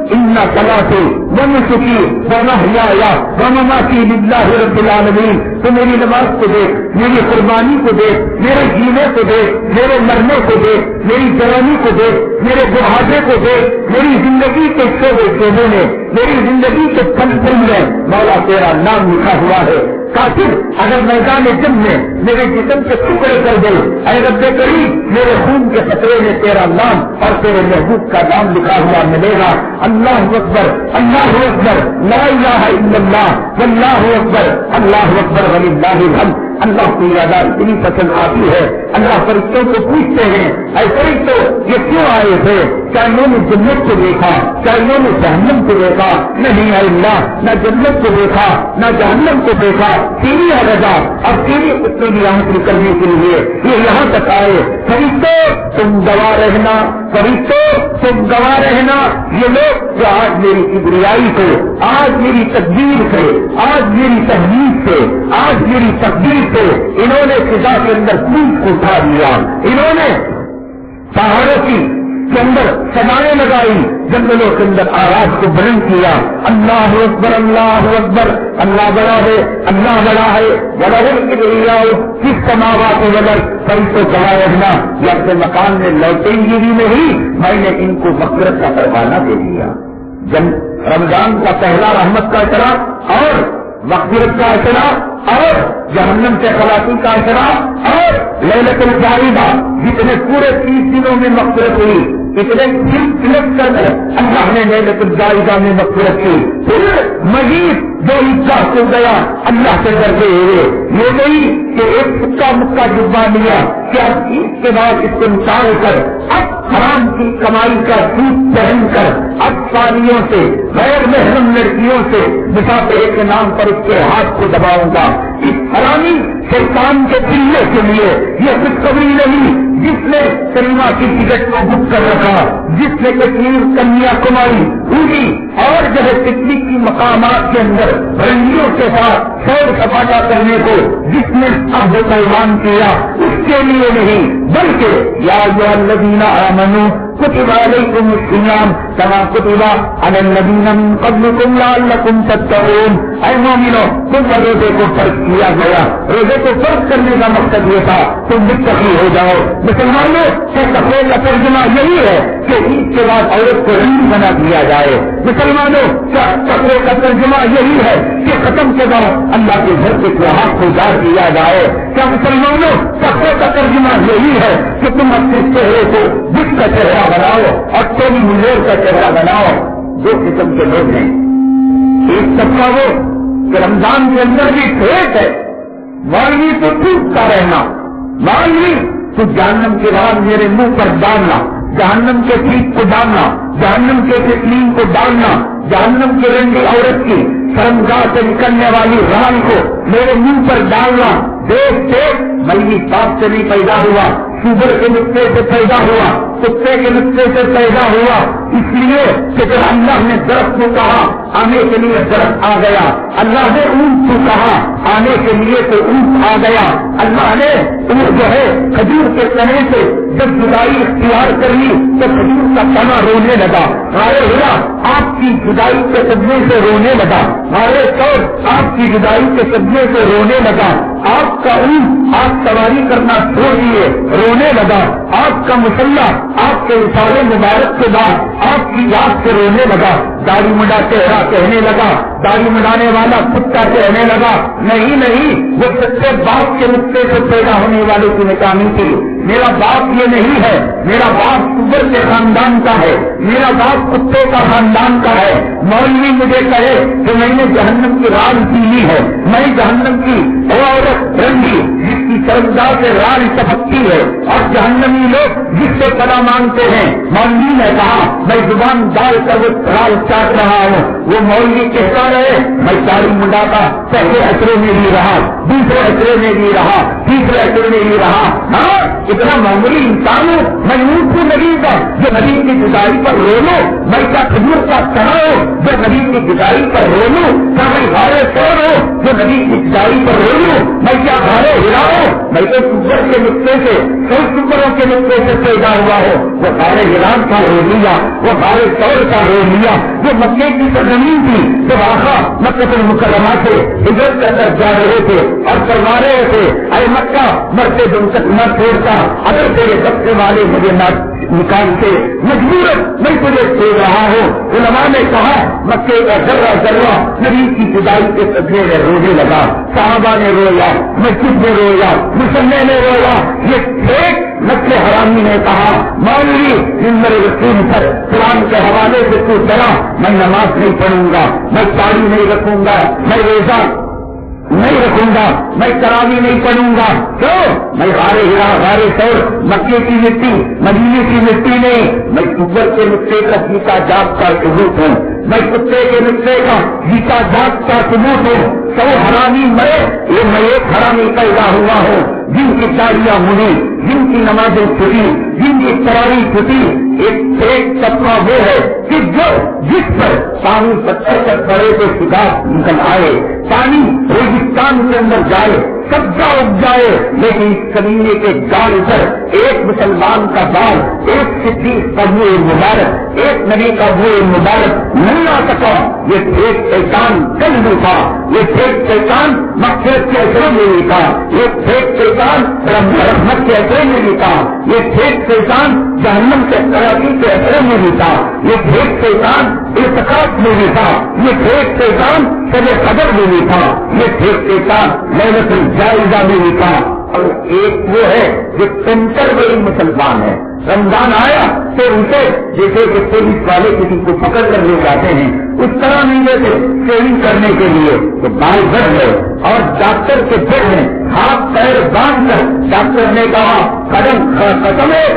ان صلاتی و نسکی و محیایا و مماتی للہ رب العالمین. تو میری نماز کو دیکھ, میری قربانی کو دیکھ, میرے جینے کو دیکھ, میرے مرنے کو دیکھ, میری جوانی کو دیکھ, میرے بڑھاپے کو دیکھ, میری زندگی کے شعبے میں, میری زندگی کے پل پل میں مولا تیرا نام لکھا ہوا ہے. کافر اگر میدان جنگ میں میرے جسم کے ٹکڑے کر دے, اے رب کریم میرے خون کے قطرے میں تیرا نام اور تیرے محبوب کا نام لکھا ہوا ملے گا. اللہ اکبر اللہ اکبر لا الہ الا اللہ واللہ اکبر اللہ اکبر وللہ الحمد. اللہ کی یادات اتنی پسند آتی ہے. اللہ فرشتوں کو پوچھتے ہیں, ایسے ہی تو یہ کیوں آئے تھے؟ کیا انہوں نے جنت کو دیکھا, کیا انہوں نے جہنم کو دیکھا؟ نہیں اے اللہ, نہ جنت کو دیکھا نہ جہنم کو دیکھا. تیری رضا اور تیری اتنی بھی آنکھ نکلنے کے لیے یہ یہاں تک آئے. فرشتوں تم گواہ رہنا, فرشتوں تم گواہ رہنا. یہ لوگ جو آج میری کبریائی سے, آج میری تقدیر سے, آج میری تحریر سے, آج میری تقدیر سے انہوں نے فضا کے اندر پوچھ کو اٹھا دیا, انہوں نے پہاڑوں کی کے اندر سدائیں لگائی, جنگلوں کے اندر آواز کو بلند کیا. اللہ اکبر اللہ اکبر. اللہ بڑا ہے, اللہ بڑا ہے. بڑا کس سماوات والارض. فرشتوں گواہ رہنا یہ اپنے مکان میں لوٹیں گی بھی نہیں, میں نے ان کو مغفرت کا پیغامہ دے دیا. جب رمضان کا پہلا رحمت کا اعتراف اور مغفرت کا اعتراف اور جہنم سے خلاصی کا اعتراف اور لیلۃ الجاریہ جتنے پورے 30 دنوں میں مغفرت ہوئی, اتنے سلسلت کر اللہ نے لیلۃ الجاریہ میں مغفرت کی. پھر مزید جو عیدگاہ کو گیا اللہ سے ڈرتے ہوئے, یہ نہیں کہ ایک سکا مکا ڈبا لیا کہ اب عید کے بعد اس کو نکال کر اب حرام کی کمائی کا سود پہن کر اب پانیوں سے غیر محرم لڑکیوں سے مسافر کے نام پر اس کے ہاتھ کو دباؤں گا. اس حرامی شیطان کے پلے کے لیے یہ کچھ کبھی نہیں جس نے سنیما کی ٹکٹ کو بک کر رکھا, جس نے کشمیر کنیا کماری پوری اور جو ہے پکنک کی مقامات کے اندر رنگیوں کے ساتھ سیر سپاٹا کرنے کو جس نے اب ایمان کیا, اس کے لیے نہیں بلکہ یا الذین آمنوا کتب علیکم الصیام کما کتب علی الذین من قبلکم لعلکم تتقون۔ اے مومنو، تم پر روزے کو فرض کیا گیا، روزے کو فرض کرنے کا مقصد یہ تھا تم متقی ہو جاؤ۔ مسلمانوں کے تقوی کا ترجمہ یہی ہے کہ عید کے بعد عورت کو رنگی بنا دیا جائے۔ مسلمانوں کا تقوی کا ترجمہ یہی ہے کہ ختم کے بعد اللہ کے گھر کے تہوار کو اجاڑ دیا جائے۔ کیا مسلمانوں تقوی کا ترجمہ یہی ہے کہ تم اپنے چہرے کو جس کا چہرہ بناؤ اور تیری ملیر کا چہرہ بناؤ؟ دو قسم کے لوگ ہیں، ایک طبقہ وہ کہ رمضان کے اندر بھی ٹھیک ہے، مولوی تو ٹوٹتا رہنا، مولوی تو جہنم کے بعد میرے منہ پر ڈالنا، جہنم کے پیٹ کو ڈالنا، جہنم کے تسلیم کو ڈالنا، جہنم کی رنڈی عورت کی شرمگاہ سے نکلنے والی ران کو میرے منہ پر ڈالنا۔ دیکھ دیکھ ملوی باپ سے نہیں پیدا ہوا، شوگر کے نقطے سے پیدا ہوا، کتے کے نقطے سے پیدا ہوا، اس لیے کہ جب اللہ نے درخت کو کہا آنے کے لیے درخت آ گیا، اللہ نے اونٹ کو کہا آنے کے لیے تو اونٹ آ گیا، اللہ نے اونٹ جو ہے کھجور کے تنے سے جب جدائی اختیار کر لی تو کھجور کا تنا رونے لگا، غارے ہوا آپ کی جدائی کے صدمے سے رونے لگا، غارے طور آپ کی جدائی کے صدمے سے رونے لگا، آپ کا اونٹ آپ سواری کرنا چھوڑ دیے رونے لگا، آپ کا مسلح آپ کے اشارے مبارک کے بعد آپ کی یاد سے رونے لگا، داڑھی مڈا چہرہ کہنے لگا، داڑھی مڈانے والا کتا کہنے لگا نہیں نہیں وہ سچے باپ کے نقطے سے پیدا ہونے والے کی نکامی تھی، میرا باپ یہ نہیں ہے، میرا باپ شوگر کے خاندان کا ہے، میرا باپ کتے کا خاندان کا ہے۔ مولوی مجھے کہے کہ میں نے جہنم کی ران پی لی ہے، میں جہنم کی عورت رنگی جس کی شرمگاہ سے ران ٹپکتی ہے اور جہنمی لوگ جس سے پناہ مانگتے ہیں، مولوی نے کہا میں زبان ڈال کر وہ رال چاٹ رہا ہوں، وہ مولوی کہتا رہے میں داڑھی منڈاتا پہلے اچرے میں بھی رہا، دوسرے اچرے میں بھی رہا، تیسرے اچرے میں بھی رہا، ہاں اتنا معمولی انسان ہوں، میں اونٹ کو نہیں تھا جو نبی کی جدائی پر رو لوں، میں کیا کھجور کا تنا ہوں جو نبی کی جدائی پر رو لوں، کیا میں غارے طور ہوں جو نبی کی جدائی پر رو لوں، میں کیا غارے ہرا ہوں، میں تو شوگر کے نقطے سے سو شوگروں کے نقطے سے پیدا ہوا ہوں، وہ غارے ہران کا رو لیا، وہ غارے طور کا رو لیا، جو مکے کی سرزمین تھی جب آقا مکہ المکرمہ سے ہجرت کر کر جا رہے تھے اور فرما رہے تھے اے مکہ مرتے دن تک نہ چھوڑتا، اگر تیرے دبکے والے مجھے نہ نکالتے مجبور میں تجھے چھوڑ رہا ہوں۔ علماء نے کہا مکے کا ذرہ ذرہ نبی کی جدائی کے صدمے میں رونے لگا، صحابہ نے رویا، مسجد نے رویا، مسلمان نے رویا، یہ ایک نسل حرامی نے کہا مولوی ممبر رسول پر قرآن کے حوالے سے تو ڈرا، میں نماز نہیں پڑھوں گا، میں تاڑی نہیں رکھوں گا، میں روزہ نہیں رکھوں گا، میں تراویح نہیں پڑھوں گا، کیوں؟ میں غارے ہرا غارے طور مکے کی مٹی مدینے کی مٹی نہیں، میں شوگر کے نقطے کا جیتا جاگ کا ثبوت ہوں، میں کتے کے نقطے کا جیتا جاگ کا ثبوت ہوں، سو حرامی مرے یہ میں ایک حرامی پیدا ہوا ہوں، جن کی داڑیاں مڑی، جن کی نمازیں چھٹی، جن کی تراویح چھٹی، ایک طبقہ وہ ہے کہ جو جس پر پانی پتھر پر پڑے تو شکار نکل آئے، پانی ریگستان کے اندر جائے، سبزہ اگ جائے، لیکن اس کمینے کے گال پر ایک مسلمان کا بال، ایک صدیق کا بوئے مبارک، ایک نبی کا بوئے مبارک نہیں آ سکا۔ یہ ایک شیطان کل تھا، یہ ایک شیطان مغفرت کے اثر میں بھی تھا، یہ ایک شیطان رحمت کے اثر میں بھی تھا، یہ ایک شیطان جہنم کے تراکی کے اثر میں بھی تھا، یہ ایک شیطان اعتقاد میں بھی تھا، یہ ایک شیطان سب قدر میں بھی تھا، یہ ایک شیطان لعنت الجائزہ میں بھی تھا، اور ایک وہ ہے جو سینٹر میں مسلمان ہے۔ رمضان آیا تو اسے جیسے کہ پولیس والے کسی کو پکڑ کر لے جاتے ہیں اس طرح نہیں لیتے شیونگ کرنے کے لیے، تو بال بڑھ گئے اور ڈاکٹر کے بیڈ میں ہاتھ پیر باندھ کر ڈاکٹر نے کہا قدم ہے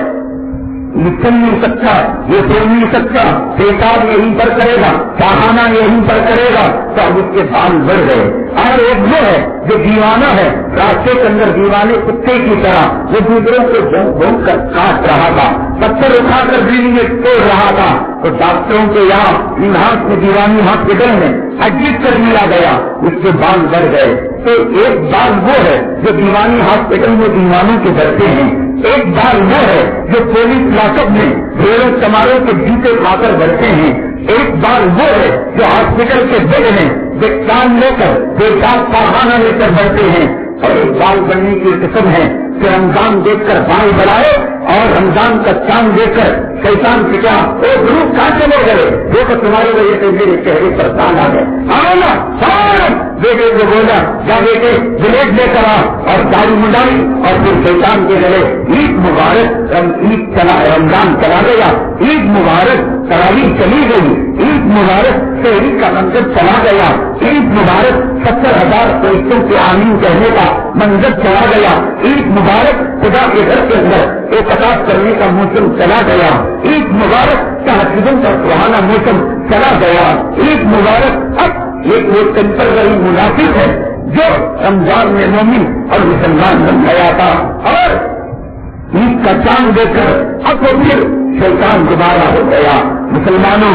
نکل نہیں سکتا، یہ سو نہیں سکتا، پیشاب یہیں پر کرے گا، پاخانہ یہیں پر کرے گا، تو اب اس کے بال بڑھ گئے۔ اور ایک وہ ہے جو دیوانہ ہے، راستے کے اندر دیوانے کتے کی طرح وہ دوسروں کو بھونک بھونک کر کاٹ رہا تھا، پتھر اٹھا کر دل میں توڑ رہا تھا، تو ڈاکٹروں کے یہاں انہاس میں دیوانی ہاسپٹل میں ایڈمٹ کر لیا گیا، اس کے بال بڑھ گئے۔ تو ایک بال وہ ہے جو دیوانی ہاسپٹل میں دیوانوں کے بڑھتے ہیں، ایک بال وہ ہے جو پولیس لاکپ میں بھیڑوں چماروں کے جوتے کھا کر بڑھتے ہیں، ایک بال وہ ہے جو ہاسپٹل کے بیڈ میں بیکان لے کر پیشاب پاخانہ لے کر بڑھتے ہیں، اور ایک بال بننے کی قسم ہے کہ رمضان دیکھ کر بال بڑھائے اور رمضان کا چاند دیکھ کر شیطان سے کیا وہ گروپ کہاں چلے گئے، وہ تو تمہاری وجہ سے میرے چہرے پر تان آ گئے، آؤ نا فوراً بیٹے کو بولا جا بیٹے بلیٹ لے کر آ اور داڑھی منڈائی، اور پھر شیطان کے گلے عید مبارک، عید چلا رمضان چلا گیا، عید مبارک تراویح چلی گئی، عید مبارک شہری کا منظر چلا گیا، عید مبارک 70,000 فرشتوں کے آمین کہنے کا منظر چلا گیا، عید مبارک خدا کے گھر کے اندر اعتکاف کرنے کا موسم چلا گیا، عید مبارک تحجدوں کا سہانا موسم چلا گیا، عید مبارک اب ایک وہ ٹیمپرری منافق ہے جو رمضان میں مومن اور مسلمان بن گیا تھا، اور عید کا چاند دیکھ کر اب وہ پھر شیطان دوبارہ ہو گیا۔ مسلمانوں،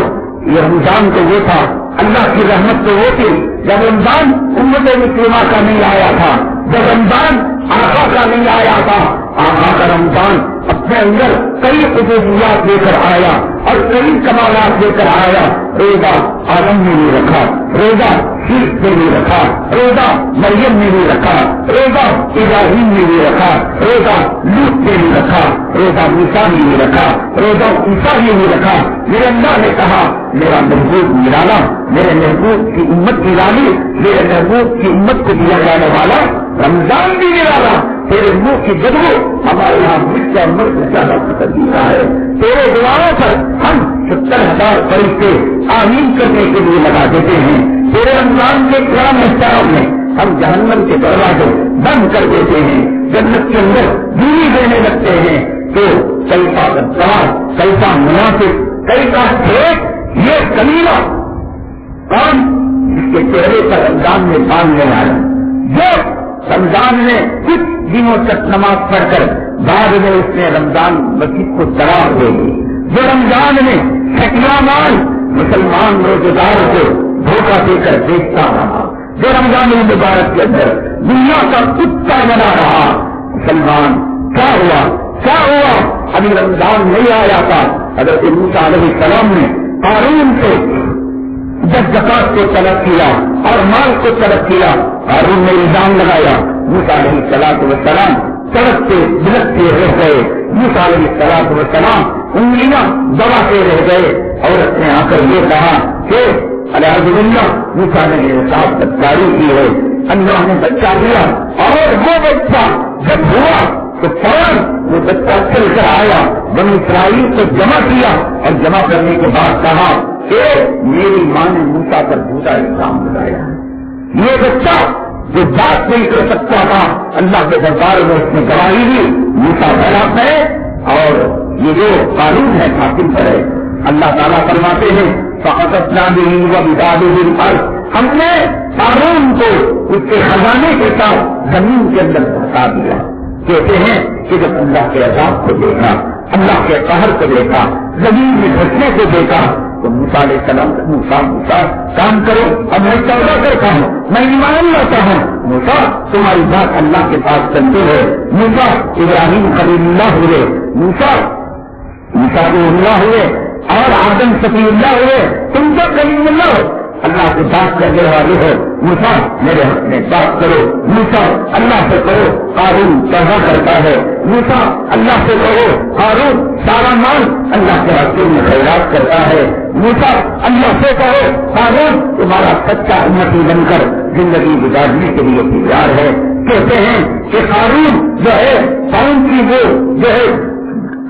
یہ رمضان تو وہ تھا، اللہ کی رحمت تو وہ تھی جب رمضان امت مسلمہ کا نہیں آیا تھا، جب رمضان آقا کا نہیں آیا تھا، آقا کا رمضان اپنے اندر کئی خصوصیات لے کر آیا اور کئی کمالات لے کر آیا۔ روزہ آدم نے نہیں رکھا، روزہ شیخ نے نہیں رکھا، روزہ مریم نے نہیں رکھا، روزہ ابراہیم نے نہیں رکھا، روزہ لوط نے نہیں رکھا، روزہ موسیٰ نے نہیں رکھا، روزہ عیسیٰ نے نہیں رکھا۔ میرے اللہ نے کہا میرا محبوب نرالا، میرے محبوب کی امت نرالی، میرے محبوب کی امت کو دیا جانے والا رمضان بھی نرالا، تیرے منہ کی بدبو ہمارے یہاں مٹ اور مرد زیادہ پسندیدہ ہے، تیرے دعاؤں پر ہم 70,000 فرشتے آمین کرنے کے لیے لگا دیتے ہیں، تیرے رمضان کے کرام احترام میں ہم جہنم کے دروازے بند کر دیتے ہیں، جنت کے اندر دوری دینے لگتے ہیں۔ تو کیسا غدار، کیسا منافق، کیسا ٹھیک یہ کمینہ کون جس کے چہرے پر رمضان میں باندھ لے آیا، جو رمضان میں کچھ دنوں تک نماز پڑھ کر بعد میں اس نے رمضان مسجد کو تباہ دے دی، جو رمضان میں شکیہ مان مسلمان روزگار کو دھوکہ دے کر دیکھتا رہا، جو رمضان المبارک کے اندر دنیا کا کتا بنا رہا۔ مسلمان کیا ہوا کیا ہوا؟ ابھی رمضان نہیں آیا تھا، حضرت موسیٰ علیہ السلام نے قارون سے جب زکات کو طلب کیا اور مال کو طلب کیا، قارون نے الزام لگایا، موسیٰ علیہ السلام تڑپتے بلکتے رہ گئے، موسیٰ علیہ السلام انگلیاں دباتے رہ گئے، عورت نے آ کر یہ کہا کہ الحمدللہ موسیٰ نے میرے ساتھ بدکاری کی ہے، اللہ نے بچہ دیا، اور وہ بچہ جب ہوا تو فوراً وہ بچہ چل کر آیا، بنی اسرائیل کو جمع کیا اور جمع کرنے کے بعد کہا کہ میری ماں نے موسیٰ پر جھوٹا الزام لگایا، یہ بچہ جو بات نہیں کر سکتا تھا اللہ کے دربار میں اس نے گواہی دی، موسیٰ خلاف ہے اور یہ جو قانون ہے حاکم پر ہے۔ اللہ تعالیٰ فرماتے ہیں فَأَخَذْنَا بِهِ وَبِدَادِهِ الْأَرْضَ، ہم نے قارون کو اس کے خزانے کے ساتھ زمین کے اندر پہنچا دیا۔ کہتے ہیں کہ جب اللہ کے عذاب کو دیکھا، اللہ کے قہر کو دیکھا، زمین میں دھسنے کو دیکھا تو موسیٰ علیہ السلام موسیٰ کام کرو، اب میں توبہ کرتا ہوں، میں ایمان لاتا ہوں۔ موسیٰ تمہاری بات اللہ کے پاس چلتے ہے، موسیٰ ابراہیم خلیل اللہ ہوئے، موسیٰ اللہ ہوئے اور آدم صفی اللہ ہوئے، تم تو کلیم اللہ ہو، اللہ سے بات کرنے والے ہو۔ موسیٰ میرے حق میں بات کرو، موسیٰ اللہ سے کرو، قارون توبہ کرتا ہے، موسیٰ اللہ سے کرو، قارون سارا مال اللہ کے راستے میں خیرات کرتا ہے، موسیٰ اللہ سے کہو، قارون تمہارا سچا امتی بن کر زندگی گزارنے کے لیے تیار ہے۔ کہتے ہیں کہ قارون جو ہے قوم کی وہ جو ہے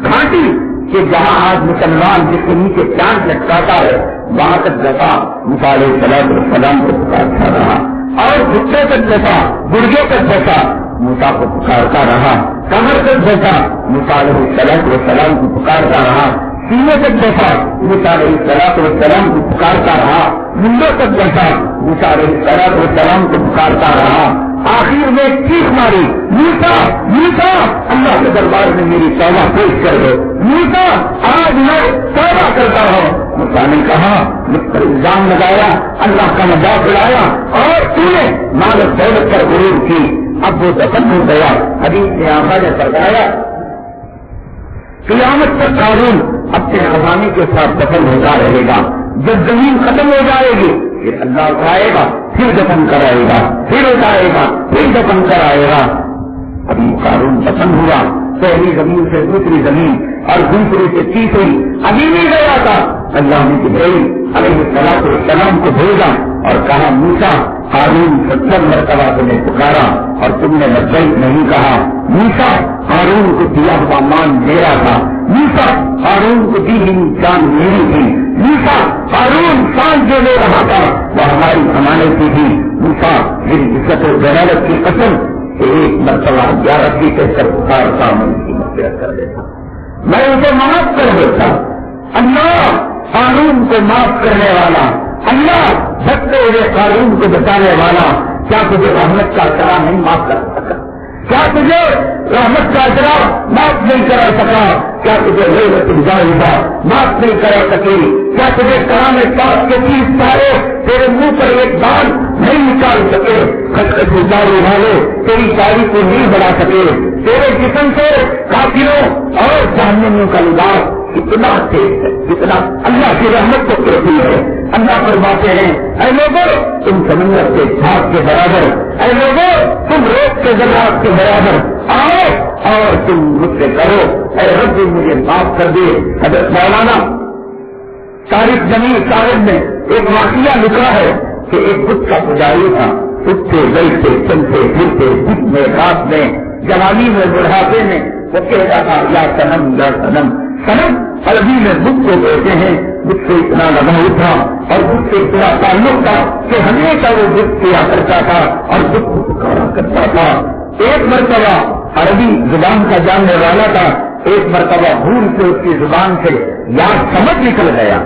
گھاٹی کہ جہاں آج مسلمان جس کے نیچے چاند لٹکاتا ہے وہاں تک جیسا موسیٰ علیہ السلام کو پکارتا رہا، اور گھٹنے تک جیسا، گرگے تک جیسا موسیٰ کو پکارتا رہا، کمر تک جیسا موسیٰ علیہ السلام کو پکارتا رہا، سینے تک جیسا موسیٰ علیہ السلام کو پکارتا رہا، منڈوں تک جیسا موسیٰ علیہ السلام کو پکارتا رہا۔ آخر میں چیخ ماری، موسیٰ موسیٰ اللہ کے دربار میں میری توبہ پیش کر دو، موسیٰ آج میں توبہ کرتا ہوں۔ موسیٰ نے کہا مجھ پر الزام لگایا، اللہ کا مذاق اڑایا اور تو نے مال و دولت پر غرور کی، اب وہ دفن ہو گیا۔ حدیث میں آقا نے فرمایا قیامت تک قارون اپنے خزانے کے ساتھ دفن ہوتا رہے گا. جب زمین ختم ہو جائے گی پھر اللہ اٹھائے گا, پھر دفن کرائے گا, پھر اٹھائے گا, پھر دفن کرائے گا. ابھی قارون دفن ہوا, پہلی زمین سے دوسری زمین اور دوسری سے تیسری, ابھی نہیں گیا تھا. اللہ نے جبرائیل علیہ السلام کو بھیجا اور کہا موسیٰ قارون 70 مرتبہ تمہیں پکارا اور تم نے لبیک نہیں کہا. موسیٰ قارون کو دیا ہوا مان دے رہا تھا. موسیٰ قارون کو دی ہوئی جان میری تھی. موسیٰ قارون سانس جو لے رہا تھا وہ ہماری امانت کی تھی. موسیٰ میری عزت و جلالت کی قسم ایک مرتبہ 11 کی کے سر پکارتا ہوں کی مغفرت کر دیتا, میں اسے معاف کر دیتا. اللہ قارون کو معاف کرنے والا, اللہ بھٹکے ہوئے قارون کو بچانے والا, کیا تجھے رحمت کا اشارہ نہیں معاف کر سکا؟ کیا تجھے رحمت کا اشارہ معاف نہیں کرا سکا؟ کیا تجھے ليلة الجائزہ معاف نہیں کرا سکے؟ کیا تجھے کلام پاک کے 30 پارے تیرے منہ پر ایک بال نہیں نکال سکے؟ خطرت دارو والے تیری شاعری کو نہیں بڑھا سکے؟ تیرے جسم سے کافروں اور جہنمیوں کا لباس اتنا تیز ہے جتنا اللہ کی رحمت کو کہتی ہے. اللہ فرماتے ہیں اے لوگوں تم سمندر کے جھاگ کے برابر, اے لوگوں تم ریت کے ذرات کے برابر آؤ اور تم مجھ سے کرو, اے رب مجھے معاف کر دے. حضرت مولانا طارق جمیل صاحب نے ایک واقعہ لکھا ہے کہ ایک بت کا پجاری تھا. اٹھتے بیٹھتے چلتے پھرتے دن میں رات میں جوانی میں بڑھاپے میں وہ کہتا تھا یا صنم یا صنم. صنم عربی میں بت کو کہتے ہیں. بت سے اتنا لگاؤ تھا اور بت سے اتنا تعلق تھا کہ ہمیشہ وہ بت کیا کرتا تھا اور بت کو پکارا کرتا تھا. ایک مرتبہ عربی زبان کا جاننے والا تھا, ایک مرتبہ بھول سے اس کی زبان سے یا سمجھ نکل گیا.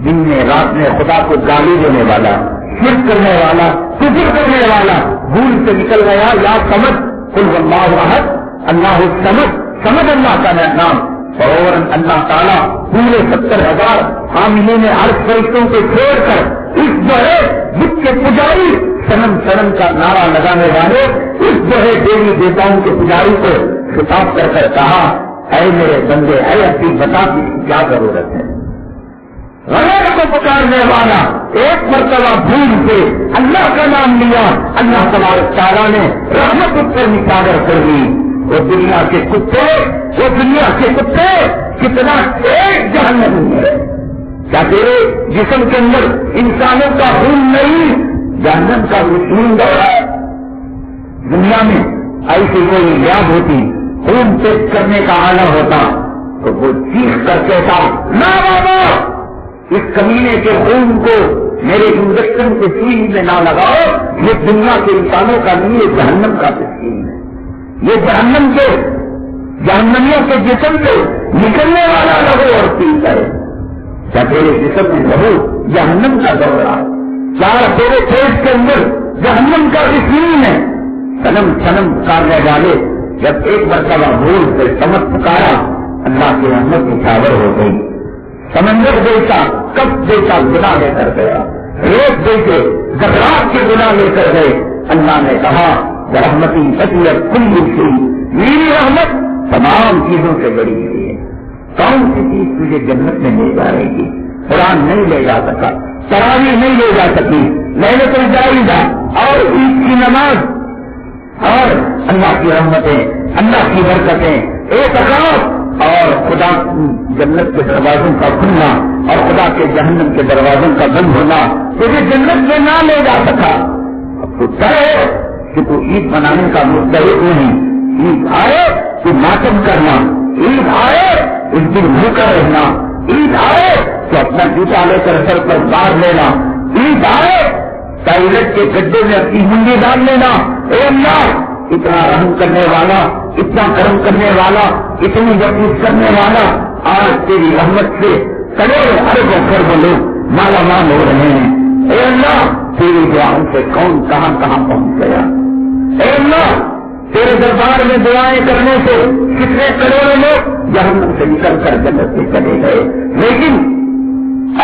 دن میں رات میں خدا کو گالی دینے والا, شرک کرنے والا, کفر کرنے والا بھول سے نکل گیا یا سمجھ. قل اللہ احد اللہ الصمد, سمجھ اللہ کا نام. فوراً اللہ تعالیٰ پورے 70,000 حاملین عرش فرشتوں کو چھوڑ کر اس جو ہے بت کے پجاری صنم صنم کا نعرہ لگانے والے اس جو ہے دیوی دیوتاؤں کے پجاری کو خطاب کر کر کہا اے میرے بندے, اے اپنی بتا کی کیا ضرورت ہے؟ غیر کو پکارنے والا ایک مرتبہ بھول کے اللہ کا نام لیا, اللہ تبارک تعالیٰ نے رحمت اس پر نثار کر دی. وہ دنیا کے کتے, وہ دنیا کے کتے کتنا ایک جہنم ہے. کیا تیرے جسم کے اندر انسانوں کا خون نہیں, جہنم کا خون دوڑ رہا ہے؟ دنیا میں ایسی کوئی یاد ہوتی, خون ٹیسٹ کرنے کا آنا ہوتا تو وہ چیخ کر کہتا نہ بابا اس کمینے کے خون کو میرے انجیکشن کے سین میں نہ لگاؤ, یہ دنیا کے انسانوں کا نہیں, یہ جہنم کا سین ہے. یہ جہنم کے جہنمیوں کے جسم سے نکلنے والا لہو اور پیتا ہے. کیا تیرے جسم میں لہو جہنم کا دوڑ رہا ہے؟ کیا تیرے پیٹ کے اندر جہنم کا سین ہے؟ صنم صنم پکارنے والے جب ایک مرتبہ بھول سے سمجھ پکارا, اللہ کی رحمت نچھاور ہو گئی. سمندر دیکھا کب دیکھا گناہ لے کر گیا, ریت دیکھے ذرات کے گناہ لے کر گئے. اللہ نے کہا رحمتی وسعت کل شیء, میری رحمت تمام چیزوں سے بڑی ہوئی ہے. کون سی چیز تجھے جنت میں لے جا رہی تھی؟ قرآن نہیں لے جا سکا, تراویح نہیں لے جا سکی, لیلۃ الجائزہ اور عید کی نماز اور اللہ کی رحمتیں, اللہ کی برکتیں, اعتکاف اور خدا جنت کے دروازوں کا کھلنا اور خدا کے جہنم کے دروازوں کا بند ہونا تجھے جنت میں نہ لے جا سکا. اب تو ڈرے کہ تو عید منانے کا مستحق نہیں. عید آئے تو ماتم کرنا, عید آئے اس دن بھوکا رہنا, عید آئے تو اپنا جوتا لے کر سر پر باہر لینا, عید آئے ٹوائلٹ کے گڈھے میں اپنی منڈی ڈال لینا. اے اللہ اتنا رحم کرنے والا, اتنا کرم کرنے والا, اتنی بخشش کرنے والا, آج تیری رحمت سے کروڑوں اربوں خربوں لوگ مالا مال ہو رہے ہیں. اے اللہ تیری دعاؤں سے کون کہاں کہاں پہنچ گیا. اے اللہ تیرے دربار میں دعائیں کرنے سے کتنے کروڑوں لوگ جہنم سے نکل کر جنت سے چلے گئے. لیکن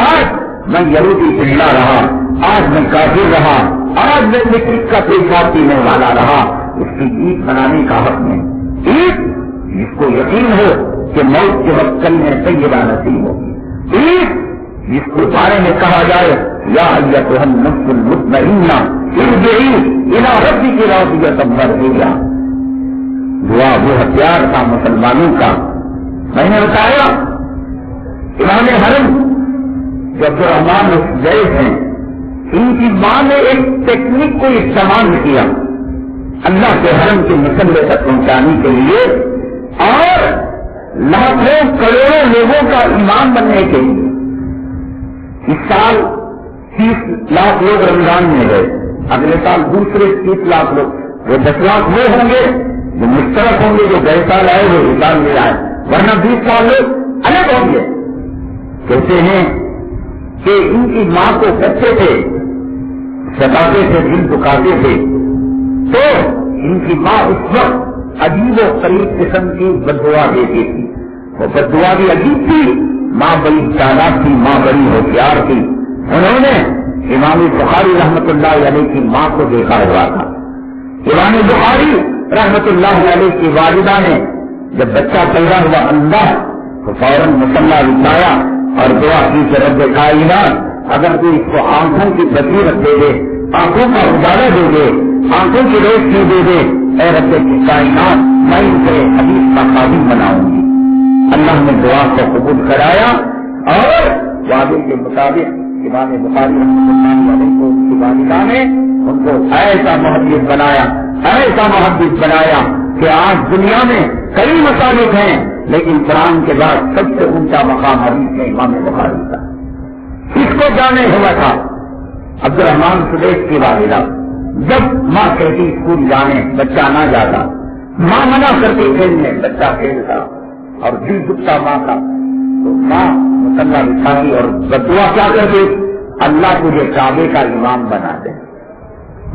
آج میں یہودی پھیلا رہا, آج میں کافر رہا, آج میں مٹی کا پیشاب پینے والا رہا. اس کی عید منانے کا حق میں عید جس کو یقین ہو کہ موت کے وقت کلمہ طیبہ نصیب ہوگی۔ عید جس کے بارے میں کہا جائے یا ایتھا النفس المطمئنہ ارجعی الی ربک راضیۃ مرضیہ، دعا وہ ہتھیار تھا مسلمانوں کا۔ میں نے بتایا امام حرم جو عبدالرحمن زید ہیں، ان کی ماں نے ایک ٹیکنیک کو استعمال کیا اللہ کے حرم کے مسئلے تک پہنچانے کے لیے اور لاکھوں کروڑوں لوگوں کا امام بننے کے لیے۔ اس سال 30 لاکھ لوگ رمضان میں گئے، اگلے سال دوسرے 30 لاکھ لوگ، وہ 10 لاکھ وہ ہوں گے جو مشترک ہوں گے، جو گئے سال آئے وہ حساب میں آئے، ورنہ 20 سال لوگ الگ ہوں گے۔ کہتے ہیں کہ ان کی ماں کو کہتے تھے، ستاتے تھے، دل دکھاتے تھے، تو ان کی ماں اس وقت عجیب و غریب قسم کی بددعا دیتی تھی۔ وہ بددعا بھی عجیب تھی، ماں بڑی چالاک تھی، ماں بڑی ہوشیار تھی۔ انہوں نے امام بخاری رحمت اللہ علیہ کی ماں کو دیکھا ہوا تھا۔ امام بخاری رحمت اللہ علیہ کی والدہ نے جب بچہ پیدا ہوا اللہ تو فوراً مصلح بچھایا اور دعا کی کہ رب کائنات اگر تو اس کو آنکھوں کی بصیرت دے دے، آنکھوں کا اجالا دے دے، آنکھوں کی روشنی دے دے، اے رب کی کائنات میں اسے حدیث کا خادم بناؤں گی۔ اللہ نے دعا کو قبول کرایا اور وعدے کے مطابق امام بخاری رحمۃ اللہ علیہ کو ان کی والدہ نے ان کو ایسا محدث بنایا، ایسا محدث بنایا کہ آج دنیا میں کئی مسالک ہیں لیکن قرآن کے بعد سب سے اونچا مقام حدیث میں امام بخاری کا۔ اس کو جانے ہوا تھا عبدالرحمن سدیش کی والدہ، جب ماں کہتی اسکول جانے بچہ نہ جاتا، ماں منع کرتی کھیلنے بچہ کھیلتا اور دل دکھتا ماں کا، تو ماں مصلح بچھاتی اور بددعا کیا کرتی، اللہ تجھے کعبے کا امام بنا دے۔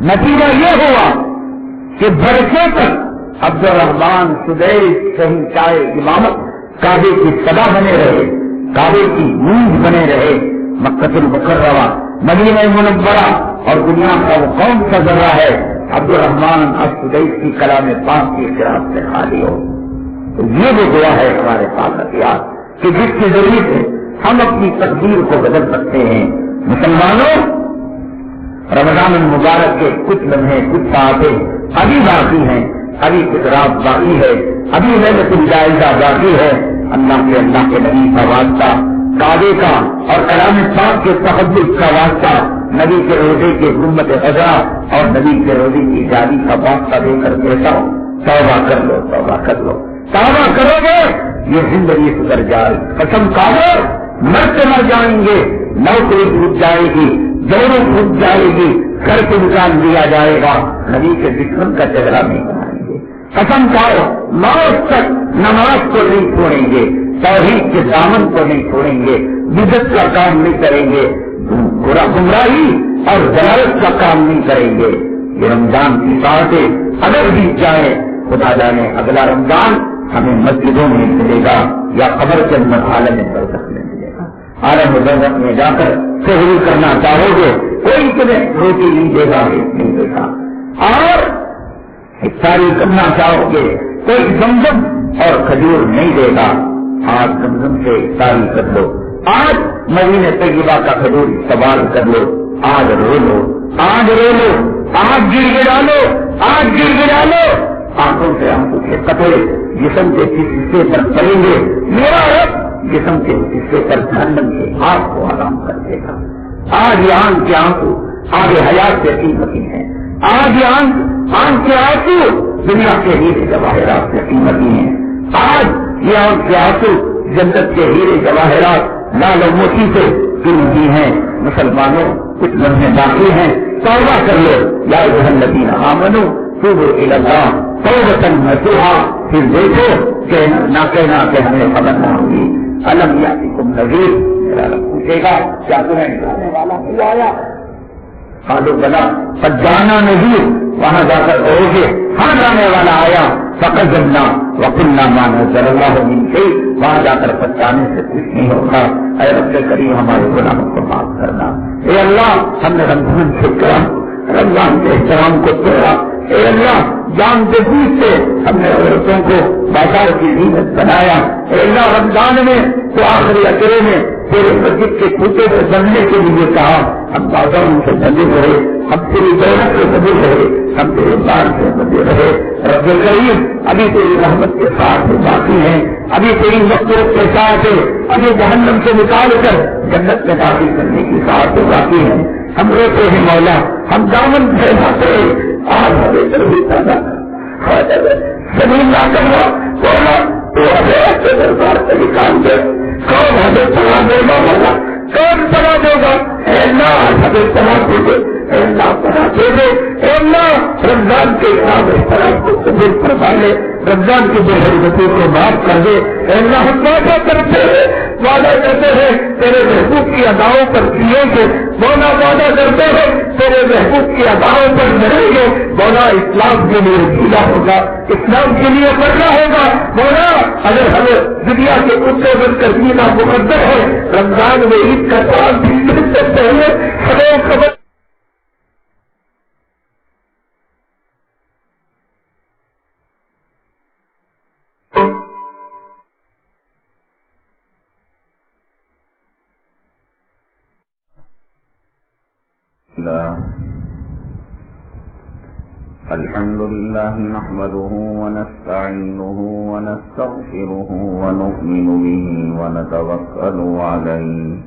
نتیجہ یہ ہوا کہ برسوں تک عبدالرحمن سدیش صحیح چائے امامت کعبے کی صدا بنے رہے، کعبے کی نیند بنے رہے۔ مکہ المکرمہ، مدینہ منورہ اور دنیا کا وہ کون سا ذرہ ہے عبدالرحمن السدیش کی کلام پاک کی قرات سے خالی ہو۔ تو یہ وہ دعا ہے ہمارے پاس ہتھیار کہ جس کے ذریعے سے ہم اپنی تقدیر کو بدل سکتے ہیں۔ مسلمانوں، رمضان المبارک کے کچھ لمحے، کچھ ساعتیں ابھی باقی ہیں، ابھی کچھ رات باقی ہے، ابھی ليلۃ الجائزہ باقی ہے۔ اللہ کے نبی کا واسطہ، کعبے کا اور کلام پاک کے تقدس کا واسطہ، نبی کے روزے کے گنبد خضرا اور نبی کے روزے کی جاری کا واسطہ دے کر کہتا ہوں توبہ کر لو، توبہ کر لو۔ توبہ کرو گے یہ زندگی سدھر جائے، قسم کھاؤ مرتے مر جائیں گے، نوکری ٹوٹ جائے گی، جوڑوں ٹوٹ جائے گی، گھر کو نکال دیا جائے گا، نبی کے دشمن کا چہرہ نہیں بنائیں گے۔ قسم کھاؤ موت تک نماز کو نہیں چھوڑیں گے، توحید کے دامن کو نہیں چھوڑیں گے، بدعت کا کام نہیں کریں گے، گمراہی اور ضلالت کا کام نہیں کریں گے۔ یہ رمضان کی ساعتیں اگر بیت جائے، خدا جانے اگلا رمضان ہمیں مسجدوں میں ملے گا یا قبر کے اندر عالم برزخ میں ملے گا۔ عالم برزخ میں جا کر سحری کرنا چاہو گے، کوئی تمہیں روٹی نہیں دے گا، نہیں دے گا، اور افطاری کرنا چاہو گے کوئی زمزم اور کھجور نہیں دے گا۔ آج زمزم سے افطاری کر لو، آج مدینہ طیبہ کا کھجور استعمال کر لو، آج رو لو، آج رو لو، آج گر گرا لو، آج گر گرا لو۔ آنکھوں سے آنکھوں کے قطرے جسم کے کس حصے پر پڑیں گے، میرا رب جسم کے اس حصے پر جہنم کے آگ کو آرام کر دے گا۔ آج یہ آنکھ کے آنسو آج حیات سے قیمتی ہیں، آج یہ آنکھ کے آنسو دنیا کے ہیرے جواہرات سے قیمتی ہیں، آج یہ آنکھ کے آنسو جنت کے ہیرے جواہرات لال و موتی سے قیمتی ہیں۔ مسلمانوں کچھ لمحے باقی ہیں، توبہ کر لو، یا ایھا الذین آمنوا توبوا الی اللہ توبۃ نصوحا۔ پھر دیکھو کہ نہ کہنا کہ ہمیں خبر نہ ہوگی۔ الم یاتکم نذیر، میرا رب پوچھے گا کیا تمہیں ڈرانے والا نہیں آیا؟ قالوا بلا، قد جاءنا نذیر، وہاں جا کر کہو گے ہاں جانے والا آیا۔ فکذبنا وقلنا ما نزل اللہ من شیء، وہاں جا کر پچانے سے کچھ نہیں ہوگا۔ اے رب کریم ہمارے گناہوں کو معاف کرنا۔ اے اللہ ہم نے رمضان سے کرم، رمضان کے احترام کو توڑا، اے اللہ جان کے بوجھ سے ہم نے نعمتوں کو بازار کی زینت بنایا. اے اللہ رمضان میں تو آخری عشرے میں تیرے مسجد کے کوچے سے بننے کے لیے کہا. ہم بازاروں سے بندے رہے, ہم تیری دولت سے بندے رہے, ہم تیرے بار سے بندے رہے. رب کریم ابھی تیری رحمت کے ساتھ باقی ہیں, ابھی تیری مغفرت کے ساتھ, ابھی جہنم سے نکال کر جنت میں داخل کرنے کی ساتھ باقی ہیں. ہم روتے ہیں مولا, ہم دامن پھیلاتے ہیں, آج ہمیں ضرور پیدا زمین نہ کرنا بولا تو ہمیں دربار سے نکال دے. کون ہمیں پڑا دے گا مولا, کون پڑا دے گا؟ اے اللہ ہمیں پڑا دے دے, اے اللہ پڑا دے دے, اے اللہ رمضان کے انعام احترام کو قبول فرما لے, رمضان کی بے حرمتوں کو معاف کر دے. اے اللہ ہم وعدہ کرتے ہیں, وعدہ کرتے ہیں تیرے محبوب کی اداؤں پر جیے گے مولا, وعدہ کرتے ہیں تیرے محبوب کی اداؤں پر مریں گے مولا. اسلام کے لیے جینا ہوگا, اسلام کے لیے بڑھنا ہوگا مولا. اگر ہمیں دنیا کے کتے بن کر جینا مقدر ہے, رمضان میں عید کا کام بھی سے پہلے ہمیں خبر الحمد لله نحمده ونستعينه ونستغفره ونؤمن به ونتوكل عليه